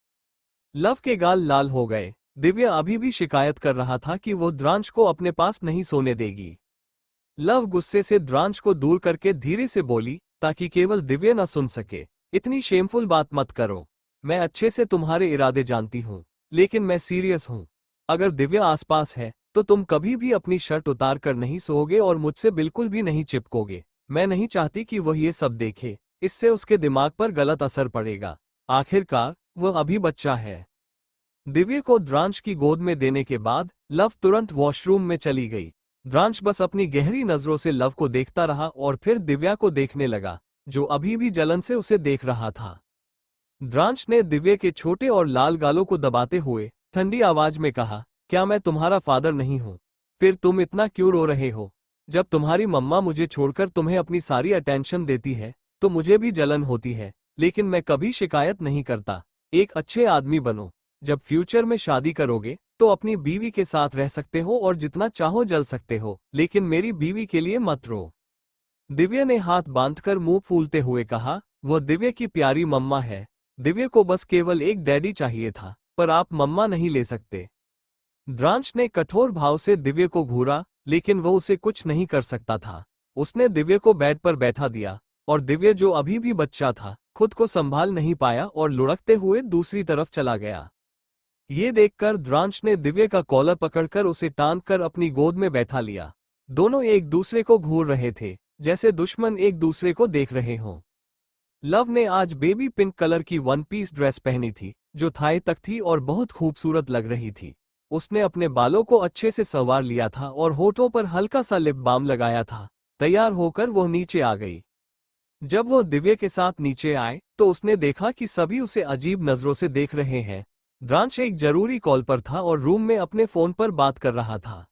लव के गाल लाल हो गए। दिव्या अभी भी शिकायत कर रहा था कि वो द्रांश को अपने पास नहीं सोने देगी। लव गुस्से से द्रांश को दूर करके धीरे से बोली, ताकि केवल दिव्या न सुन सके, इतनी शेमफुल बात मत करो। मैं अच्छे से तुम्हारे इरादे जानती हूँ, लेकिन मैं सीरियस हूँ। अगर दिव्या आसपास है तो तुम कभी भी अपनी शर्ट उतार कर नहीं सोओगे और मुझसे बिल्कुल भी नहीं चिपकोगे। मैं नहीं चाहती कि वह ये सब देखे, इससे उसके दिमाग पर गलत असर पड़ेगा। आखिरकार वह अभी बच्चा है। दिव्या को द्रांश की गोद में देने के बाद लव तुरंत वॉशरूम में चली गई। द्रांश बस अपनी गहरी नजरों से लव को देखता रहा और फिर दिव्या को देखने लगा, जो अभी भी जलन से उसे देख रहा था। द्रांश ने दिव्या के छोटे और लाल गालों को दबाते हुए ठंडी आवाज में कहा, क्या मैं तुम्हारा फादर नहीं हूं? फिर तुम इतना क्यों रो रहे हो? जब तुम्हारी मम्मा मुझे छोड़कर तुम्हें अपनी सारी अटेंशन देती है तो मुझे भी जलन होती है, लेकिन मैं कभी शिकायत नहीं करता। एक अच्छे आदमी बनो। जब फ्यूचर में शादी करोगे तो अपनी बीवी के साथ रह सकते हो और जितना चाहो जल सकते हो, लेकिन मेरी बीवी के लिए मत रो। दिव्या ने हाथ बांधकर मुंह फूलते हुए कहा, वह दिव्या की प्यारी मम्मा है। दिव्या को बस केवल एक डैडी चाहिए था, पर आप मम्मा नहीं ले सकते। द्रांश ने कठोर भाव से दिव्या को घूरा, लेकिन वह उसे कुछ नहीं कर सकता था। उसने दिव्या को बेड पर बैठा दिया और दिव्या, जो अभी भी बच्चा था, खुद को संभाल नहीं पाया और लुढ़कते हुए दूसरी तरफ चला गया। ये देखकर द्रांश ने दिव्या का कॉलर पकड़कर उसे टांग कर अपनी गोद में बैठा लिया। दोनों एक दूसरे को घूर रहे थे, जैसे दुश्मन एक दूसरे को देख रहे हों। लव ने आज बेबी पिंक कलर की वन पीस ड्रेस पहनी थी, जो थाई तक थी और बहुत खूबसूरत लग रही थी। उसने अपने बालों को अच्छे से संवार लिया था और होठों पर हल्का सा लिप बाम लगाया था। तैयार होकर वो नीचे आ गई। जब वो दिव्या के साथ नीचे आए तो उसने देखा कि सभी उसे अजीब नजरों से देख रहे हैं। द्रांश एक जरूरी कॉल पर था और रूम में अपने फोन पर बात कर रहा था।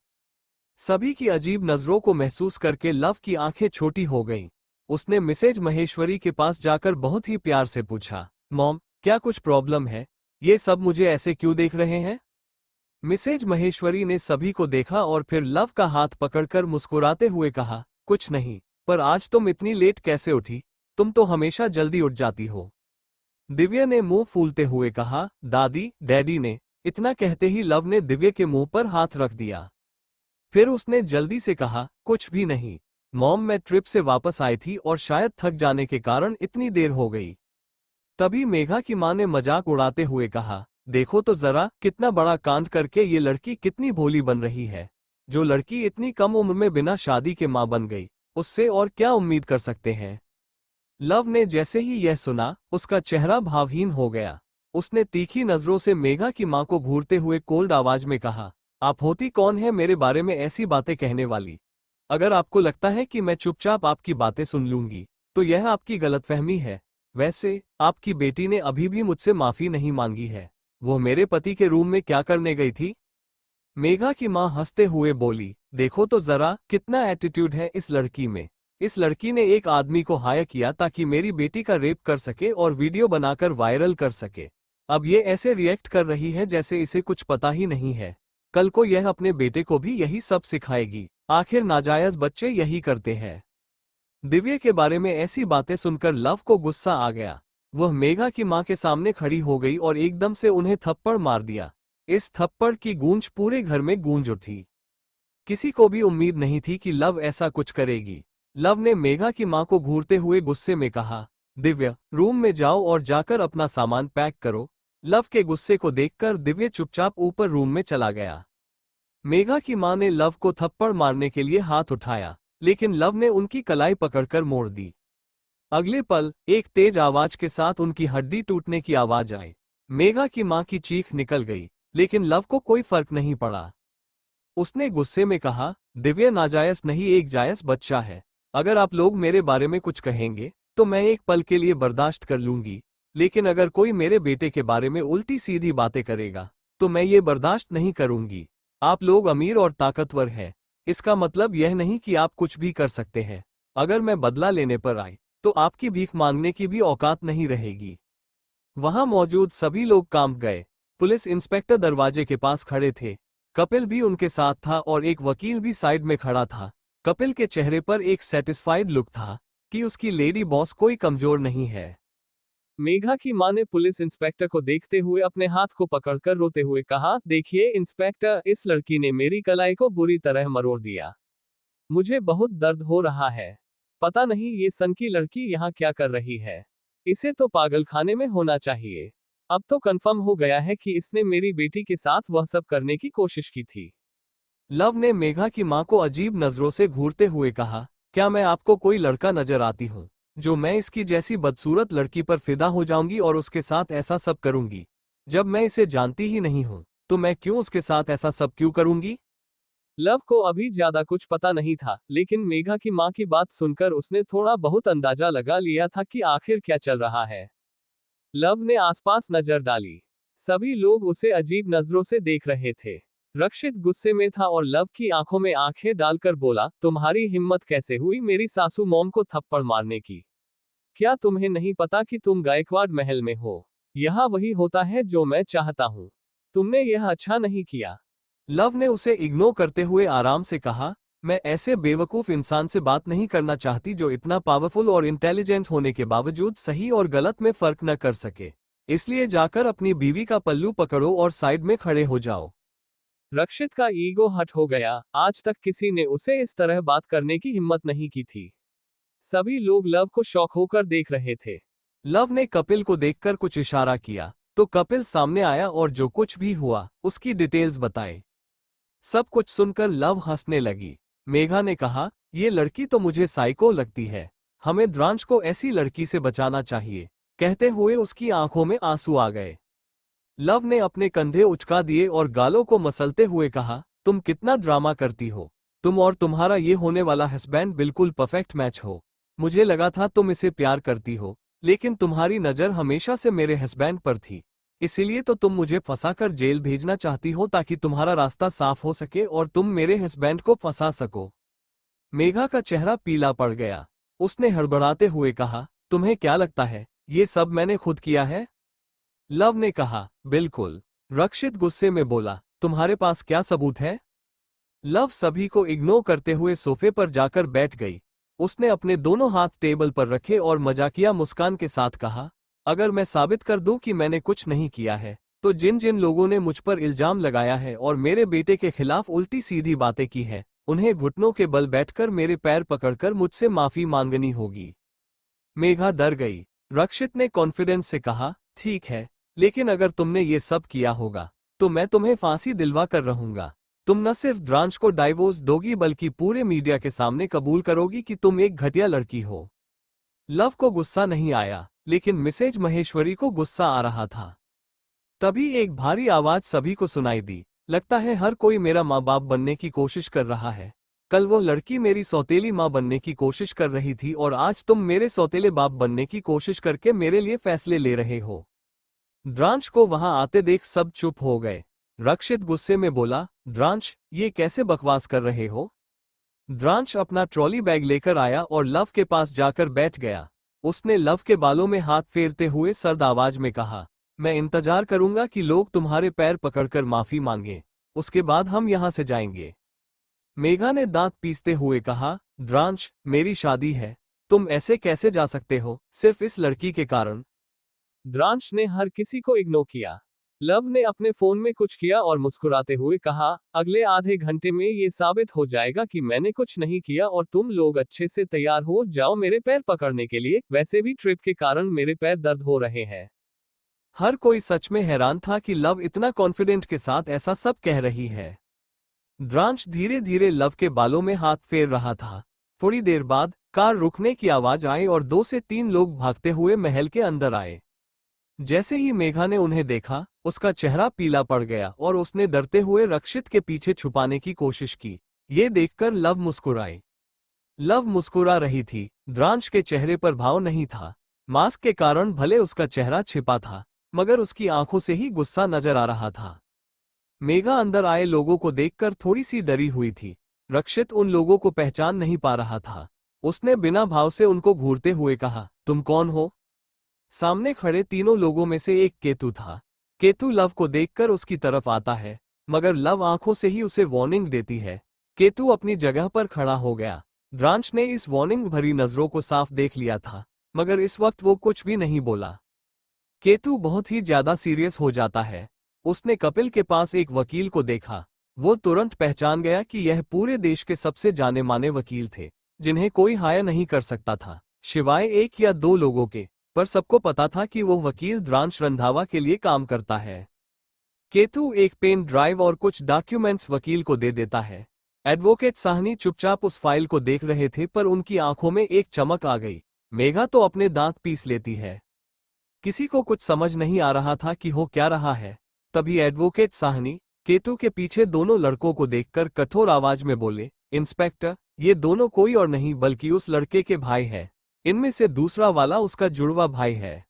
सभी की अजीब नजरों को महसूस करके लव की आंखें छोटी हो गईं। उसने मिसेज महेश्वरी के पास जाकर बहुत ही प्यार से पूछा, मॉम, क्या कुछ प्रॉब्लम है? ये सब मुझे ऐसे क्यों देख रहे हैं? मिसेज महेश्वरी ने सभी को देखा और फिर लव का हाथ पकड़कर मुस्कुराते हुए कहा, कुछ नहीं, पर आज तुम इतनी लेट कैसे उठी? तुम तो हमेशा जल्दी उठ जाती हो। दिव्या ने मुंह फूलते हुए कहा, दादी, डैडी ने। इतना कहते ही लव ने दिव्या के मुंह पर हाथ रख दिया। फिर उसने जल्दी से कहा, कुछ भी नहीं मॉम, मैं ट्रिप से वापस आई थी और शायद थक जाने के कारण इतनी देर हो गई। तभी मेघा की मां ने मजाक उड़ाते हुए कहा, देखो तो जरा कितना बड़ा कांड करके ये लड़की कितनी भोली बन रही है। जो लड़की इतनी कम उम्र में बिना शादी के मां बन गई, उससे और क्या उम्मीद कर सकते हैं। लव ने जैसे ही यह सुना, उसका चेहरा भावहीन हो गया। उसने तीखी नजरों से मेघा की मां को घूरते हुए कोल्ड आवाज में कहा, आप होती कौन है मेरे बारे में ऐसी बातें कहने वाली? अगर आपको लगता है कि मैं चुपचाप आपकी बातें सुन लूंगी, तो यह आपकी गलतफहमी है। वैसे आपकी बेटी ने अभी भी मुझसे माफी नहीं मांगी है। वो मेरे पति के रूम में क्या करने गई थी? मेघा की मां हंसते हुए बोली, देखो तो जरा कितना एटीट्यूड है इस लड़की में। इस लड़की ने एक आदमी को हायर किया ताकि मेरी बेटी का रेप कर सके और वीडियो बनाकर वायरल कर सके। अब ये ऐसे रिएक्ट कर रही है जैसे इसे कुछ पता ही नहीं है। कल को यह अपने बेटे को भी यही सब सिखाएगी। आखिर नाजायज बच्चे यही करते हैं। दिव्या के बारे में ऐसी बातें सुनकर लव को गुस्सा आ गया। वह मेघा की मां के सामने खड़ी हो गई और एकदम से उन्हें थप्पड़ मार दिया। इस थप्पड़ की गूंज पूरे घर में गूंज उठी। किसी को भी उम्मीद नहीं थी कि लव ऐसा कुछ करेगी। लव ने मेघा की मां को घूरते हुए गुस्से में कहा, दिव्या, रूम में जाओ और जाकर अपना सामान पैक करो। लव के गुस्से को देखकर दिव्या चुपचाप ऊपर रूम में चला गया। मेघा की मां ने लव को थप्पड़ मारने के लिए हाथ उठाया, लेकिन लव ने उनकी कलाई पकड़कर मोड़ दी। अगले पल एक तेज आवाज के साथ उनकी हड्डी टूटने की आवाज आई। मेघा की मां की चीख निकल गई, लेकिन लव को कोई फर्क नहीं पड़ा। उसने गुस्से में कहा, दिव्या नाजायज नहीं, एक जायज बच्चा है। अगर आप लोग मेरे बारे में कुछ कहेंगे तो मैं एक पल के लिए बर्दाश्त कर लूंगी, लेकिन अगर कोई मेरे बेटे के बारे में उल्टी सीधी बातें करेगा तो मैं ये बर्दाश्त नहीं करूंगी। आप लोग अमीर और ताकतवर हैं, इसका मतलब यह नहीं कि आप कुछ भी कर सकते हैं। अगर मैं बदला लेने पर आई तो आपकी भीख मांगने की भी औकात नहीं रहेगी। वहां मौजूद सभी लोग कांप गए। पुलिस इंस्पेक्टर दरवाजे के पास खड़े थे। कपिल भी उनके साथ था और एक वकील भी साइड में खड़ा था। कपिल के चेहरे पर एक सेटिस्फाइड लुक था कि उसकी लेडी बॉस कोई कमजोर नहीं है। मेघा की मां ने पुलिस इंस्पेक्टर को देखते हुए अपने हाथ को पकड़कर रोते हुए कहा, देखिए इंस्पेक्टर, इस लड़की ने मेरी कलाई को बुरी तरह मरोड़ दिया। मुझे बहुत दर्द हो रहा है। पता नहीं ये सन की लड़की यहाँ क्या कर रही है। इसे तो पागलखाने में होना चाहिए। अब तो कंफर्म हो गया है कि इसने मेरी बेटी के साथ वह सब करने की कोशिश की थी। लव ने मेघा की मां को अजीब नजरों से घूरते हुए कहा, क्या मैं आपको कोई लड़का नजर आती हूँ जो मैं इसकी जैसी बदसूरत लड़की पर फिदा हो जाऊंगी और उसके साथ ऐसा सब करूंगी? जब मैं इसे जानती ही नहीं हूँ तो मैं क्यों उसके साथ ऐसा सब क्यों करूंगी? लव को अभी ज्यादा कुछ पता नहीं था, लेकिन मेघा की मां की बात सुनकर उसने थोड़ा बहुत अंदाजा लगा लिया था कि आखिर क्या चल रहा है। लव ने आसपास नजर डाली। सभी लोग उसे अजीब नजरों से देख रहे थे। रक्षित गुस्से में था और लव की आंखों में आंखें डालकर बोला, तुम्हारी हिम्मत कैसे हुई मेरी सासू मॉम को थप्पड़ मारने की? क्या तुम्हें नहीं पता कि तुम गायकवाड़ महल में हो? यह वही होता है जो मैं चाहता हूँ। तुमने यह अच्छा नहीं किया। लव ने उसे इग्नोर करते हुए आराम से कहा, मैं ऐसे बेवकूफ इंसान से बात नहीं करना चाहती जो इतना पावरफुल और इंटेलिजेंट होने के बावजूद सही और गलत में फर्क न कर सके। इसलिए जाकर अपनी बीवी का पल्लू पकड़ो और साइड में खड़े हो जाओ। रक्षित का ईगो हट हो गया। आज तक किसी ने उसे इस तरह बात करने की हिम्मत नहीं की थी। सभी लोग लव को शौक होकर देख रहे थे। लव ने कपिल को देखकर कुछ इशारा किया तो कपिल सामने आया और जो कुछ भी हुआ उसकी डिटेल्स बताए। सब कुछ सुनकर लव हंसने लगी। मेघा ने कहा, ये लड़की तो मुझे साइको लगती है। हमें द्रांश को ऐसी लड़की से बचाना चाहिए। कहते हुए उसकी आंखों में आंसू आ गए। लव ने अपने कंधे उचका दिए और गालों को मसलते हुए कहा, तुम कितना ड्रामा करती हो। तुम और तुम्हारा ये होने वाला हस्बैंड बिल्कुल परफेक्ट मैच हो। मुझे लगा था तुम इसे प्यार करती हो, लेकिन तुम्हारी नजर हमेशा से मेरे हस्बैंड पर थी। इसीलिए तो तुम मुझे फंसाकर जेल भेजना चाहती हो ताकि तुम्हारा रास्ता साफ हो सके और तुम मेरे हस्बैंड को फंसा सको। मेघा का चेहरा पीला पड़ गया। उसने हड़बड़ाते हुए कहा, तुम्हें क्या लगता है ये सब मैंने खुद किया है? लव ने कहा, बिल्कुल। रक्षित गुस्से में बोला, तुम्हारे पास क्या सबूत है? लव सभी को इग्नोर करते हुए सोफे पर जाकर बैठ गई। उसने अपने दोनों हाथ टेबल पर रखे और मजाकिया मुस्कान के साथ कहा, अगर मैं साबित कर दूं कि मैंने कुछ नहीं किया है, तो जिन जिन लोगों ने मुझ पर इल्जाम लगाया है और मेरे बेटे के खिलाफ उल्टी सीधी बातें की है, उन्हें घुटनों के बल बैठकर मेरे पैर पकड़कर मुझसे माफी मांगनी होगी। मेघा डर गई। रक्षित ने कॉन्फिडेंस से कहा, ठीक है, लेकिन अगर तुमने ये सब किया होगा, तो मैं तुम्हें फांसी दिलवा कर रहूंगा। तुम न सिर्फ द्रांश को डाइवोर्स दोगी बल्कि पूरे मीडिया के सामने कबूल करोगी कि तुम एक घटिया लड़की हो। लव को गुस्सा नहीं आया, लेकिन मिसेज महेश्वरी को गुस्सा आ रहा था। तभी एक भारी आवाज सभी को सुनाई दी, लगता है हर कोई मेरा माँ बाप बनने की कोशिश कर रहा है। कल वो लड़की मेरी सौतेली माँ बनने की कोशिश कर रही थी और आज तुम मेरे सौतेले बाप बनने की कोशिश करके मेरे लिए फैसले ले रहे हो। द्रांश को वहां आते देख सब चुप हो गए। रक्षित गुस्से में बोला, द्रांश, ये कैसे बकवास कर रहे हो? द्रांश अपना ट्रॉली बैग लेकर आया और लव के पास जाकर बैठ गया। उसने लव के बालों में हाथ फेरते हुए सर्द आवाज में कहा, मैं इंतजार करूंगा कि लोग तुम्हारे पैर पकड़कर माफी मांगे, उसके बाद हम यहां से जाएंगे। मेघा ने दांत पीसते हुए कहा, द्रांश, मेरी शादी है, तुम ऐसे कैसे जा सकते हो, सिर्फ इस लड़की के कारण? द्रांश ने हर किसी को इग्नोर किया। लव ने अपने फोन में कुछ किया और मुस्कुराते हुए कहा, अगले आधे घंटे में ये साबित हो जाएगा कि मैंने कुछ नहीं किया और तुम लोग अच्छे से तैयार हो जाओ मेरे पैर पकड़ने के लिए, वैसे भी ट्रिप के कारण मेरे पैर दर्द हो रहे हैं। हर कोई सच में हैरान था कि लव इतना कॉन्फिडेंट के साथ ऐसा सब कह रही है। द्रांश धीरे धीरे लव के बालों में हाथ फेर रहा था। थोड़ी देर बाद कार रुकने की आवाज आई और 2 से 3 लोग भागते हुए महल के अंदर आए। जैसे ही मेघा ने उन्हें देखा, उसका चेहरा पीला पड़ गया और उसने डरते हुए रक्षित के पीछे छुपाने की कोशिश की। ये देखकर लव मुस्कुराई। लव मुस्कुरा रही थी, द्रांश के चेहरे पर भाव नहीं था। मास्क के कारण भले उसका चेहरा छिपा था, मगर उसकी आंखों से ही गुस्सा नजर आ रहा था। मेघा अंदर आए लोगों को देखकर थोड़ी सी डरी हुई थी। रक्षित उन लोगों को पहचान नहीं पा रहा था। उसने बिना भाव से उनको घूरते हुए कहा, तुम कौन हो? सामने खड़े तीनों लोगों में से एक केतु था। केतु लव को देखकर उसकी तरफ आता है, मगर लव आंखों से ही उसे वार्निंग देती है। केतु अपनी जगह पर खड़ा हो गया। द्रांश ने इस वार्निंग भरी नजरों को साफ देख लिया था, मगर इस वक्त वो कुछ भी नहीं बोला। केतु बहुत ही ज्यादा सीरियस हो जाता है। उसने कपिल के पास एक वकील को देखा। वो तुरंत पहचान गया कि यह पूरे देश के सबसे जाने माने वकील थे, जिन्हें कोई हायर नहीं कर सकता था, सिवाय 1 या 2 लोगों के। पर सबको पता था कि वो वकील द्रांश रंधावा के लिए काम करता है। केतु एक पेन ड्राइव और कुछ डॉक्यूमेंट्स वकील को दे देता है। एडवोकेट साहनी चुपचाप उस फाइल को देख रहे थे, पर उनकी आंखों में एक चमक आ गई। मेघा तो अपने दांत पीस लेती है। किसी को कुछ समझ नहीं आ रहा था कि हो क्या रहा है। तभी एडवोकेट साहनी केतु के पीछे दोनों लड़कों को देखकर कठोर आवाज में बोले, इंस्पेक्टर, ये दोनों कोई और नहीं बल्कि उस लड़के के भाई है। इनमें से दूसरा वाला उसका जुड़वा भाई है।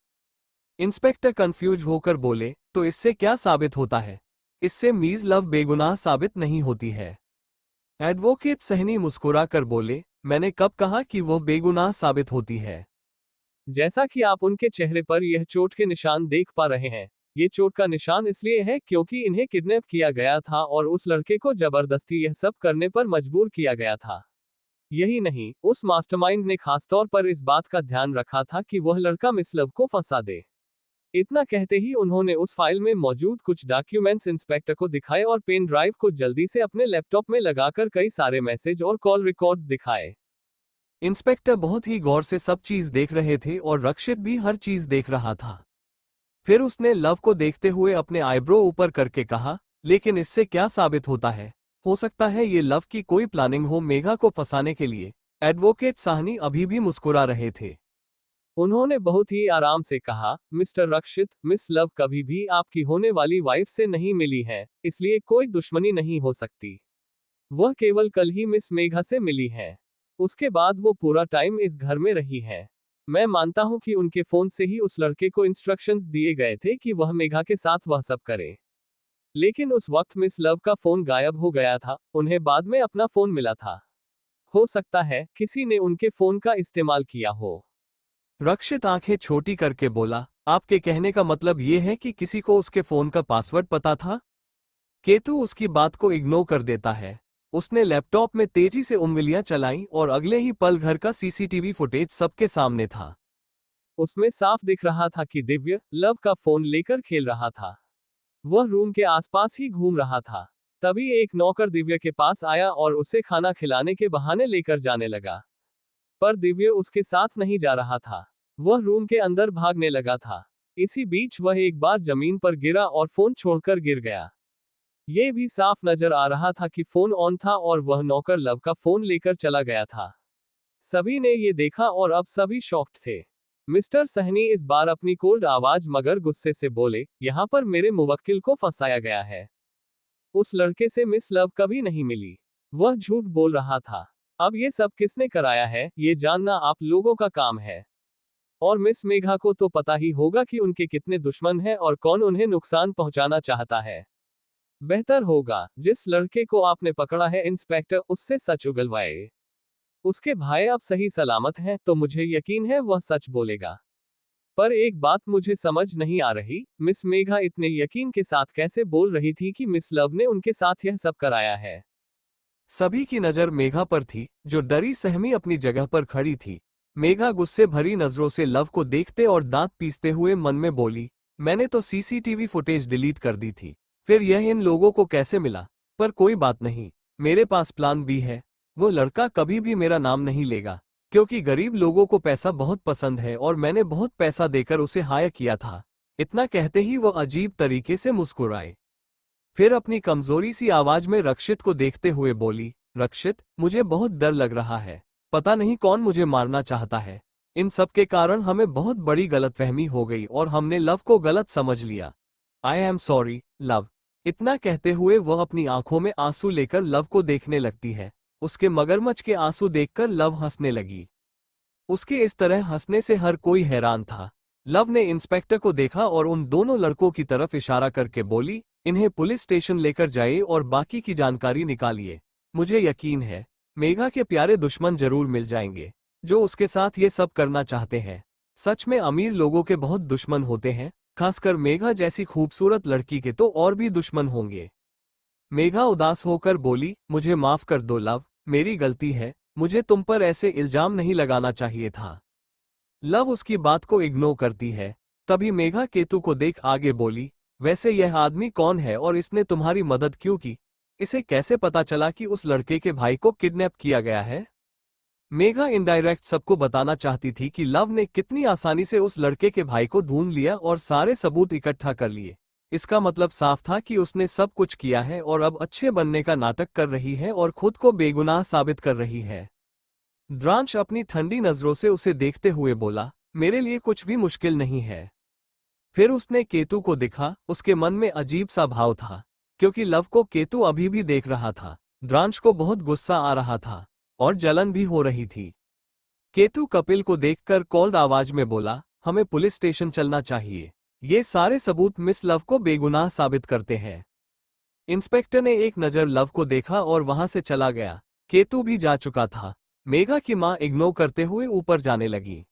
इंस्पेक्टर कंफ्यूज होकर बोले, तो इससे क्या साबित होता है? इससे मीज लव बेगुनाह साबित नहीं होती है। एडवोकेट सहनी मुस्कुरा कर बोले, मैंने कब कहा कि वो बेगुनाह साबित होती है? जैसा कि आप उनके चेहरे पर यह चोट के निशान देख पा रहे हैं, ये चोट का निशान इसलिए है क्योंकि इन्हें किडनैप किया गया था और उस लड़के को जबरदस्ती यह सब करने पर मजबूर किया गया था। यही नहीं, उस मास्टरमाइंड ने खासतौर पर इस बात का ध्यान रखा था कि वह लड़का मिस लव को फंसा दे। इतना कहते ही उन्होंने उस फाइल में मौजूद कुछ डॉक्यूमेंट्स इंस्पेक्टर को दिखाए और पेन ड्राइव को जल्दी से अपने लैपटॉप में लगाकर कई सारे मैसेज और कॉल रिकॉर्ड्स दिखाए। इंस्पेक्टर बहुत ही गौर से सब चीज देख रहे थे और रक्षित भी हर चीज देख रहा था। फिर उसने लव को देखते हुए अपने आईब्रो ऊपर करके कहा, लेकिन इससे क्या साबित होता है? हो सकता है ये लव की कोई प्लानिंग हो मेघा को फंसाने के लिए। एडवोकेट साहनी अभी भी मुस्कुरा रहे थे। उन्होंने बहुत ही आराम से कहा, मिस्टर रक्षित, मिस लव कभी भी आपकी होने वाली वाइफ से नहीं मिली है, इसलिए कोई दुश्मनी नहीं हो सकती। वह केवल कल ही मिस मेघा से मिली है। उसके बाद वो पूरा टाइम इस घर में रही है। मैं मानता हूं कि उनके फोन से ही उस लड़के को इंस्ट्रक्शंस दिए गए थे कि वह मेघा के साथ वह सब करे। लेकिन उस वक्त मिस लव का फोन गायब हो गया था, उन्हें बाद में अपना फोन मिला था। हो सकता है किसी ने उनके फोन का इस्तेमाल किया हो। रक्षित आंखें छोटी करके बोला, आपके कहने का मतलब ये है कि किसी को उसके फोन का पासवर्ड पता था? केतु उसकी बात को इग्नोर कर देता है। उसने लैपटॉप में तेजी से उंगलियां चलाईं और अगले ही पल घर का सीसीटीवी फुटेज सबके सामने था। उसमें साफ दिख रहा था कि दिव्य लव का फोन लेकर खेल रहा था। वह रूम के आसपास ही घूम रहा था। तभी एक नौकर दिव्य के पास आया और उसे खाना खिलाने के बहाने लेकर जाने लगा। पर दिव्य उसके साथ नहीं जा रहा था। वह रूम के अंदर भागने लगा था। इसी बीच वह एक बार जमीन पर गिरा और फोन छोड़कर गिर गया। ये भी साफ नजर आ रहा था कि फोन ऑन था और वह नौकर लव का फोन लेकर चला गया था। सभी ने ये देखा और अब सभी शॉक्ड थे। मिस्टर सहनी इस बार अपनी कोल्ड आवाज मगर गुस्से से बोले, यहाँ पर मेरे मुवक्किल को फंसाया गया है। उस लड़के से मिस लव कभी नहीं मिली। वह झूठ बोल रहा था। अब ये सब किसने कराया है, ये जानना आप लोगों का काम है। और मिस मेघा को तो पता ही होगा कि उनके कितने दुश्मन हैं और कौन उन्हें नुकसान पहुंचाना चाहता है। बेहतर होगा जिस लड़के को आपने पकड़ा है इंस्पेक्टर, उससे सच उगलवाए। उसके भाई अब सही सलामत हैं तो मुझे यकीन है वह सच बोलेगा। पर एक बात मुझे समझ नहीं आ रही, मिस मेघा इतने यकीन के साथ कैसे बोल रही थी कि मिस लव ने उनके साथ यह सब कराया है। सभी की नजर मेघा पर थी, जो डरी सहमी अपनी जगह पर खड़ी थी। मेघा गुस्से भरी नजरों से लव को देखते और दांत पीसते हुए मन में बोली, मैंने तो सीसीटीवी फुटेज डिलीट कर दी थी, फिर यह इन लोगों को कैसे मिला? पर कोई बात नहीं, मेरे पास प्लान बी है। वो लड़का कभी भी मेरा नाम नहीं लेगा, क्योंकि गरीब लोगों को पैसा बहुत पसंद है और मैंने बहुत पैसा देकर उसे हायर किया था। इतना कहते ही वो अजीब तरीके से मुस्कुराए। फिर अपनी कमजोरी सी आवाज में रक्षित को देखते हुए बोली, रक्षित, मुझे बहुत डर लग रहा है। पता नहीं कौन मुझे मारना चाहता है। इन सब के कारण हमें बहुत बड़ी गलतफहमी हो गई और हमने लव को गलत समझ लिया। I am sorry, love. इतना कहते हुए वह अपनी आंखों में आंसू लेकर लव को देखने लगती है। उसके मगरमच्छ के आंसू देखकर लव हंसने लगी। उसके इस तरह हंसने से हर कोई हैरान था। लव ने इंस्पेक्टर को देखा और उन दोनों लड़कों की तरफ इशारा करके बोली, इन्हें पुलिस स्टेशन लेकर जाइए और बाकी की जानकारी निकालिए। मुझे यकीन है मेघा के प्यारे दुश्मन जरूर मिल जाएंगे, जो उसके साथ ये सब करना चाहते हैं। सच में अमीर लोगों के बहुत दुश्मन होते हैं, खासकर मेघा जैसी खूबसूरत लड़की के तो और भी दुश्मन होंगे। मेघा उदास होकर बोली, मुझे माफ कर दो लव, मेरी गलती है, मुझे तुम पर ऐसे इल्जाम नहीं लगाना चाहिए था। लव उसकी बात को इग्नोर करती है। तभी मेघा केतु को देख आगे बोली, वैसे यह आदमी कौन है और इसने तुम्हारी मदद क्यों की? इसे कैसे पता चला कि उस लड़के के भाई को किडनैप किया गया है? मेघा इनडायरेक्ट सबको बताना चाहती थी कि लव ने कितनी आसानी से उस लड़के के भाई को ढूंढ लिया और सारे सबूत इकट्ठा कर लिए। इसका मतलब साफ था कि उसने सब कुछ किया है और अब अच्छे बनने का नाटक कर रही है और खुद को बेगुनाह साबित कर रही है। द्रांश अपनी ठंडी नजरों से उसे देखते हुए बोला, मेरे लिए कुछ भी मुश्किल नहीं है। फिर उसने केतु को देखा। उसके मन में अजीब सा भाव था, क्योंकि लव को केतु अभी भी देख रहा था। द्रांश को बहुत गुस्सा आ रहा था और जलन भी हो रही थी। केतु कपिल को देखकर कोल्ड आवाज में बोला, हमें पुलिस स्टेशन चलना चाहिए। ये सारे सबूत मिस लव को बेगुनाह साबित करते हैं। इंस्पेक्टर ने एक नज़र लव को देखा और वहां से चला गया। केतु भी जा चुका था। मेघा की मां इग्नोर करते हुए ऊपर जाने लगी।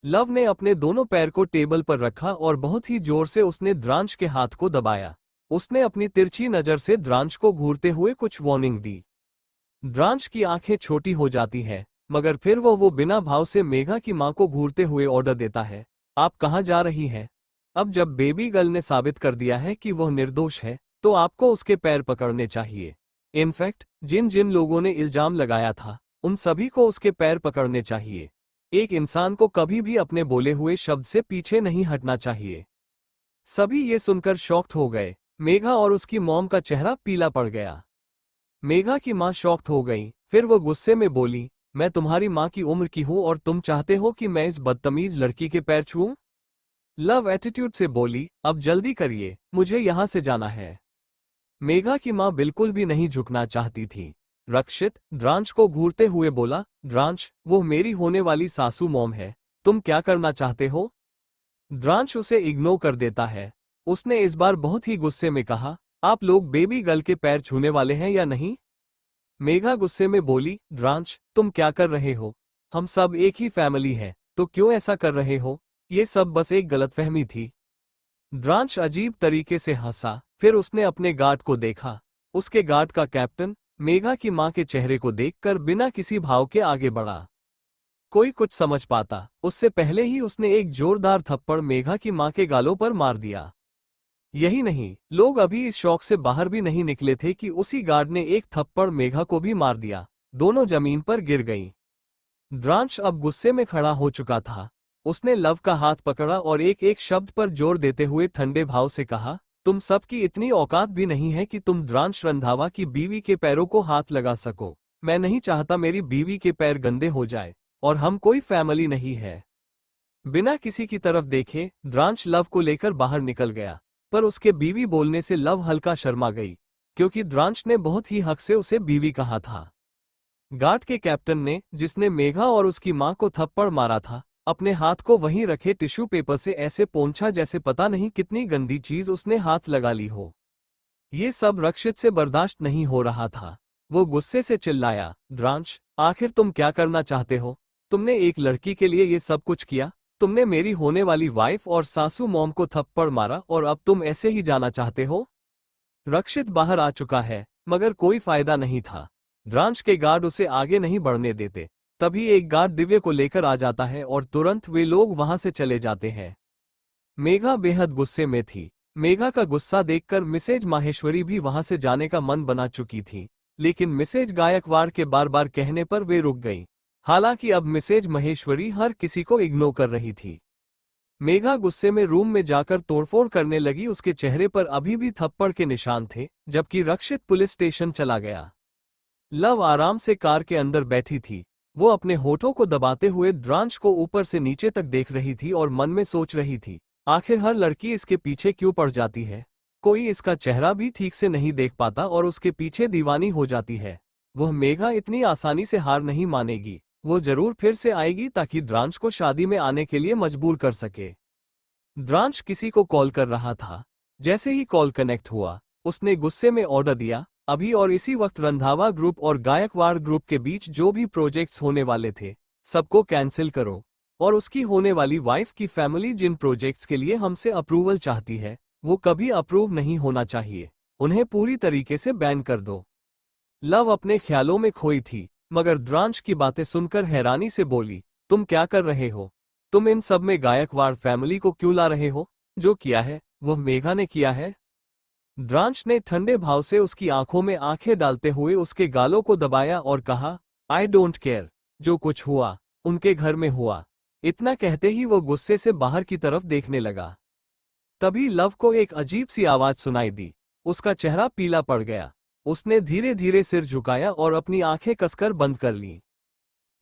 लव ने अपने दोनों पैर को टेबल पर रखा और बहुत ही जोर से उसने द्रांश के हाथ को दबाया। उसने अपनी तिरछी नजर से द्रांश को घूरते हुए कुछ वार्निंग दी। द्रांश की आंखें छोटी हो जाती हैं, मगर फिर वो बिना भाव से मेघा की मां को घूरते हुए ऑर्डर देता है, आप कहां जा रही हैं? अब जब बेबी गर्ल ने साबित कर दिया है कि वह निर्दोष है, तो आपको उसके पैर पकड़ने चाहिए। इनफैक्ट जिन जिन लोगों ने इल्जाम लगाया था, उन सभी को उसके पैर पकड़ने चाहिए। एक इंसान को कभी भी अपने बोले हुए शब्द से पीछे नहीं हटना चाहिए। सभी ये सुनकर शॉक्ड हो गए। मेघा और उसकी मॉम का चेहरा पीला पड़ गया। मेघा की मां शॉक्ड हो गई। फिर वो गुस्से में बोली, मैं तुम्हारी मां की उम्र की हूं और तुम चाहते हो कि मैं इस बदतमीज लड़की के पैर छूऊं? लव एटीट्यूड से बोली, अब जल्दी करिए, मुझे यहां से जाना है। मेघा की मां बिल्कुल भी नहीं झुकना चाहती थी। रक्षित द्रांश को घूरते हुए बोला, द्रांश, वो मेरी होने वाली सासू मॉम है, तुम क्या करना चाहते हो? द्रांश उसे इग्नोर कर देता है। उसने इस बार बहुत ही गुस्से में कहा, आप लोग बेबी गर्ल के पैर छूने वाले हैं या नहीं? मेघा गुस्से में बोली, द्रांश तुम क्या कर रहे हो? हम सब एक ही फैमिली है, तो क्यों ऐसा कर रहे हो? ये सब बस एक गलतफहमी थी। द्रांश अजीब तरीके से हंसा, फिर उसने अपने गार्ड को देखा। उसके गार्ड का कैप्टन मेघा की मां के चेहरे को देखकर बिना किसी भाव के आगे बढ़ा। कोई कुछ समझ पाता उससे पहले ही उसने एक जोरदार थप्पड़ मेघा की मां के गालों पर मार दिया। यही नहीं, लोग अभी इस शौक से बाहर भी नहीं निकले थे कि उसी गार्ड ने एक थप्पड़ मेघा को भी मार दिया। दोनों जमीन पर गिर गईं। द्रांश अब गुस्से में खड़ा हो चुका था। उसने लव का हाथ पकड़ा और एक एक शब्द पर जोर देते हुए ठंडे भाव से कहा, तुम सबकी इतनी औकात भी नहीं है कि तुम द्रांश रंधावा की बीवी के पैरों को हाथ लगा सको। मैं नहीं चाहता मेरी बीवी के पैर गंदे हो जाए, और हम कोई फैमिली नहीं है। बिना किसी की तरफ देखे द्रांश लव को लेकर बाहर निकल गया, पर उसके बीवी बोलने से लव हल्का शर्मा गई, क्योंकि द्रांश ने बहुत ही हक से उसे बीवी कहा था। गार्ड के कैप्टन ने, जिसने मेघा और उसकी मां को थप्पड़ मारा था, अपने हाथ को वहीं रखे टिश्यू पेपर से ऐसे पोंछा जैसे पता नहीं कितनी गंदी चीज उसने हाथ लगा ली हो। ये सब रक्षित से बर्दाश्त नहीं हो रहा था। वो गुस्से से चिल्लाया, द्रांश आखिर तुम क्या करना चाहते हो? तुमने एक लड़की के लिए ये सब कुछ किया? तुमने मेरी होने वाली वाइफ और सासू मॉम को थप्पड़ मारा और अब तुम ऐसे ही जाना चाहते हो? रक्षित बाहर आ चुका है, मगर कोई फायदा नहीं था। द्रांश के गार्ड उसे आगे नहीं बढ़ने देते। तभी एक गार्ड दिव्य को लेकर आ जाता है और तुरंत वे लोग वहां से चले जाते हैं। मेघा बेहद गुस्से में थी। मेघा का गुस्सा देखकर मिसेज माहेश्वरी भी वहां से जाने का मन बना चुकी थी, लेकिन मिसेज गायकवाड़ के बार बार कहने पर वे रुक गईं। हालांकि अब मिसेज महेश्वरी हर किसी को इग्नोर कर रही थी। मेघा गुस्से में रूम में जाकर तोड़फोड़ करने लगी। उसके चेहरे पर अभी भी थप्पड़ के निशान थे, जबकि रक्षित पुलिस स्टेशन चला गया। लव आराम से कार के अंदर बैठी थी। वो अपने होठों को दबाते हुए द्रांश को ऊपर से नीचे तक देख रही थी और मन में सोच रही थी, आखिर हर लड़की इसके पीछे क्यों पड़ जाती है? कोई इसका चेहरा भी ठीक से नहीं देख पाता और उसके पीछे दीवानी हो जाती है। वह मेघा इतनी आसानी से हार नहीं मानेगी। वो जरूर फिर से आएगी ताकि द्रांश को शादी में आने के लिए मजबूर कर सके। द्रांश किसी को कॉल कर रहा था। जैसे ही कॉल कनेक्ट हुआ, उसने गुस्से में ऑर्डर दिया, अभी और इसी वक्त रंधावा ग्रुप और गायकवाड़ ग्रुप के बीच जो भी प्रोजेक्ट्स होने वाले थे, सबको कैंसिल करो। और उसकी होने वाली वाइफ की फैमिली जिन प्रोजेक्ट्स के लिए हमसे अप्रूवल चाहती है, वो कभी अप्रूव नहीं होना चाहिए। उन्हें पूरी तरीके से बैन कर दो। लव अपने ख्यालों में खोई थी, मगर द्रांश की बातें सुनकर हैरानी से बोली, तुम क्या कर रहे हो? तुम इन सब में गायकवाड़ फैमिली को क्यों ला रहे हो? जो किया है वह मेघा ने किया है। द्रांश ने ठंडे भाव से उसकी आंखों में आंखें डालते हुए उसके गालों को दबाया और कहा, आई डोंट केयर, जो कुछ हुआ उनके घर में हुआ। इतना कहते ही वो गुस्से से बाहर की तरफ देखने लगा। तभी लव को एक अजीब सी आवाज सुनाई दी। उसका चेहरा पीला पड़ गया। उसने धीरे धीरे सिर झुकाया और अपनी आंखें कसकर बंद कर लीं।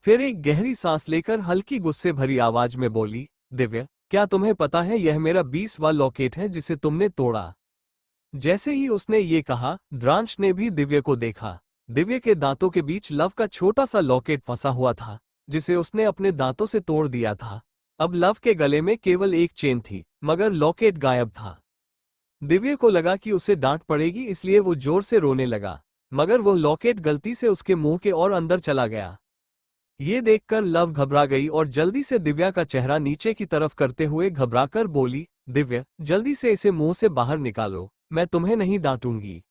फिर एक गहरी सांस लेकर हल्की गुस्से भरी आवाज में बोली, दिव्य, क्या तुम्हें पता है यह मेरा 20वां लॉकेट है जिसे तुमने तोड़ा? जैसे ही उसने ये कहा, द्रांश ने भी दिव्य को देखा। दिव्य के दांतों के बीच लव का छोटा सा लॉकेट फंसा हुआ था, जिसे उसने अपने दांतों से तोड़ दिया था। अब लव के गले में केवल एक चेन थी, मगर लॉकेट गायब था। दिव्य को लगा कि उसे डांट पड़ेगी, इसलिए वो जोर से रोने लगा, मगर वो लॉकेट गलती से उसके मुंह के और अंदर चला गया। ये देखकर लव घबरा गई और जल्दी से दिव्या का चेहरा नीचे की तरफ करते हुए घबराकर बोली, दिव्य, जल्दी से इसे मुंह से बाहर निकालो, मैं तुम्हें नहीं डांटूंगी।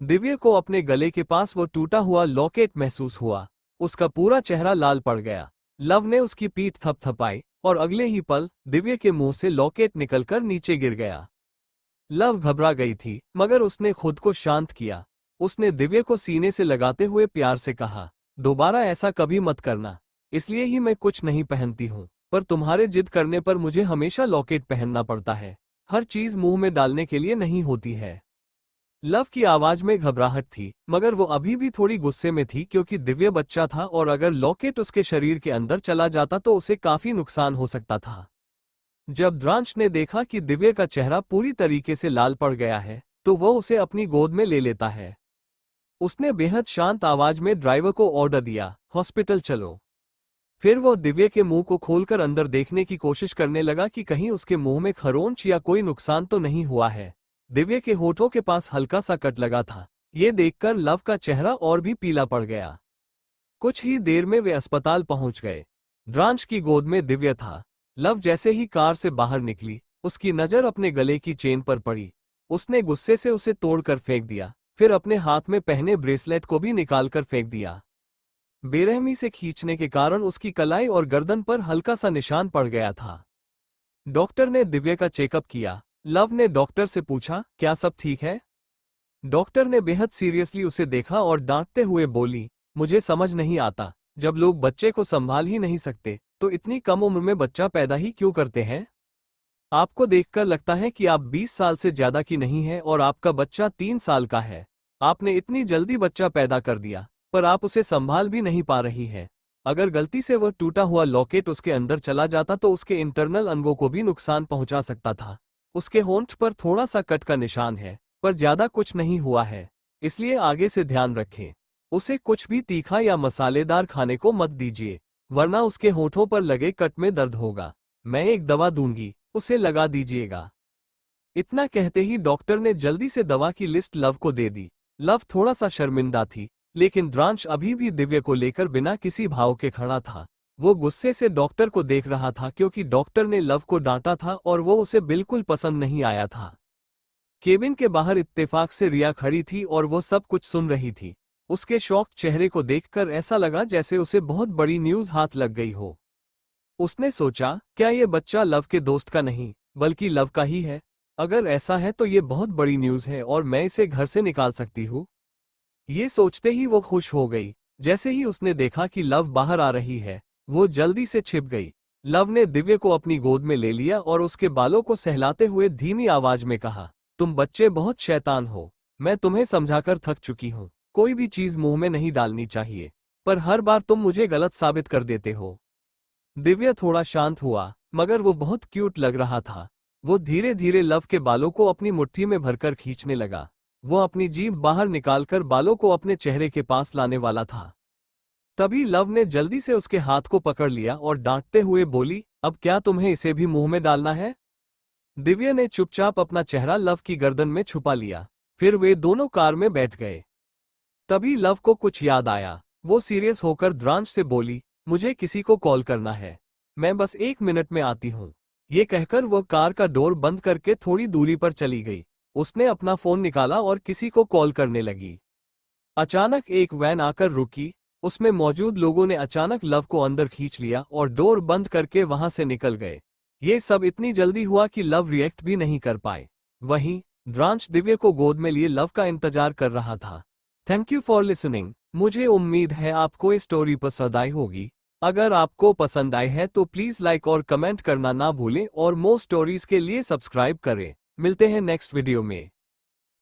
दिव्य को अपने गले के पास वो टूटा हुआ लॉकेट महसूस हुआ। उसका पूरा चेहरा लाल पड़ गया। लव ने उसकी पीठ थपथपाई और अगले ही पल दिव्य के मुंह से लॉकेट निकलकर नीचे गिर गया। लव घबरा गई थी, मगर उसने खुद को शांत किया। उसने दिव्य को सीने से लगाते हुए प्यार से कहा, दोबारा ऐसा कभी मत करना। इसलिए ही मैं कुछ नहीं पहनती हूँ, पर तुम्हारे जिद करने पर मुझे हमेशा लॉकेट पहनना पड़ता है। हर चीज मुंह में डालने के लिए नहीं होती है। लव की आवाज में घबराहट थी, मगर वो अभी भी थोड़ी गुस्से में थी, क्योंकि दिव्य बच्चा था और अगर लॉकेट उसके शरीर के अंदर चला जाता तो उसे काफी नुकसान हो सकता था। जब द्रांश ने देखा कि दिव्य का चेहरा पूरी तरीके से लाल पड़ गया है, तो वो उसे अपनी गोद में ले लेता है। उसने बेहद शांत आवाज में ड्राइवर को ऑर्डर दिया, हॉस्पिटल चलो। फिर वो दिव्य के मुंह को खोलकर अंदर देखने की कोशिश करने लगा कि कहीं उसके मुंह में खरोंच या कोई नुकसान तो नहीं हुआ है। दिव्य के होठों के पास हल्का सा कट लगा था, ये देखकर लव का चेहरा और भी पीला पड़ गया। कुछ ही देर में वे अस्पताल पहुंच गए। द्रांश की गोद में दिव्या था। लव जैसे ही कार से बाहर निकली, उसकी नजर अपने गले की चेन पर पड़ी। उसने गुस्से से उसे तोड़कर फेंक दिया, फिर अपने हाथ में पहने ब्रेसलेट को भी निकालकर फेंक दिया। बेरहमी से खींचने के कारण उसकी कलाई और गर्दन पर हल्का सा निशान पड़ गया था। डॉक्टर ने दिव्या का चेकअप किया। लव ने डॉक्टर से पूछा, क्या सब ठीक है? डॉक्टर ने बेहद सीरियसली उसे देखा और डांटते हुए बोली, मुझे समझ नहीं आता, जब लोग बच्चे को संभाल ही नहीं सकते तो इतनी कम उम्र में बच्चा पैदा ही क्यों करते हैं? आपको देखकर लगता है कि आप 20 साल से ज्यादा की नहीं है और आपका बच्चा 3 साल का है। आपने इतनी जल्दी बच्चा पैदा कर दिया, पर आप उसे संभाल भी नहीं पा रही है। अगर गलती से वह टूटा हुआ लॉकेट उसके अंदर चला जाता तो उसके इंटरनल अंगों को भी नुकसान पहुंचा सकता था। उसके होंठ पर थोड़ा सा कट का निशान है, पर ज्यादा कुछ नहीं हुआ है, इसलिए आगे से ध्यान रखें। उसे कुछ भी तीखा या मसालेदार खाने को मत दीजिए, वरना उसके होठों पर लगे कट में दर्द होगा। मैं एक दवा दूंगी, उसे लगा दीजिएगा। इतना कहते ही डॉक्टर ने जल्दी से दवा की लिस्ट लव को दे दी। लव थोड़ा सा शर्मिंदा थी, लेकिन द्रांश अभी भी दिव्या को लेकर बिना किसी भाव के खड़ा था। वो गुस्से से डॉक्टर को देख रहा था क्योंकि डॉक्टर ने लव को डांटा था और वो उसे बिल्कुल पसंद नहीं आया था। केबिन के बाहर इत्तेफाक से रिया खड़ी थी और वो सब कुछ सुन रही थी। उसके शॉक्ड चेहरे को देखकर ऐसा लगा जैसे उसे बहुत बड़ी न्यूज़ हाथ लग गई हो। उसने सोचा, क्या ये बच्चा लव के दोस्त का नहीं बल्कि लव का ही है? अगर ऐसा है तो ये बहुत बड़ी न्यूज़ है और मैं इसे घर से निकाल सकती हूँ। ये सोचते ही वो खुश हो गई। जैसे ही उसने देखा कि लव बाहर आ रही है, वो जल्दी से छिप गई। लव ने दिव्या को अपनी गोद में ले लिया और उसके बालों को सहलाते हुए धीमी आवाज में कहा, तुम बच्चे बहुत शैतान हो। मैं तुम्हें समझाकर थक चुकी हूँ। कोई भी चीज मुंह में नहीं डालनी चाहिए, पर हर बार तुम मुझे गलत साबित कर देते हो। दिव्या थोड़ा शांत हुआ, मगर वो बहुत क्यूट लग रहा था। वो धीरे धीरे लव के बालों को अपनी मुट्ठी में भरकर खींचने लगा। वो अपनी जीभ बाहर निकालकर बालों को अपने चेहरे के पास लाने वाला था। तभी लव ने जल्दी से उसके हाथ को पकड़ लिया और डांटते हुए बोली, अब क्या तुम्हें इसे भी मुंह में डालना है? दिव्या ने चुपचाप अपना चेहरा लव की गर्दन में छुपा लिया। फिर वे दोनों कार में बैठ गए। तभी लव को कुछ याद आया। वो सीरियस होकर द्रांश से बोली, मुझे किसी को कॉल करना है, मैं बस 1 मिनट में आती हूँ। ये कहकर वह कार का डोर बंद करके थोड़ी दूरी पर चली गई। उसने अपना फोन निकाला और किसी को कॉल करने लगी। अचानक एक वैन आकर रुकी। उसमें मौजूद लोगों ने अचानक लव को अंदर खींच लिया और डोर बंद करके वहां से निकल गए। ये सब इतनी जल्दी हुआ कि लव रिएक्ट भी नहीं कर पाए। वहीं द्रांश दिव्या को गोद में लिए लव का इंतजार कर रहा था। Thank you for listening. मुझे उम्मीद है आपको ये स्टोरी पसंद आई होगी। अगर आपको पसंद आई है तो प्लीज लाइक और कमेंट करना ना भूलें और मोर स्टोरीज के लिए सब्सक्राइब करें। मिलते हैं नेक्स्ट वीडियो में।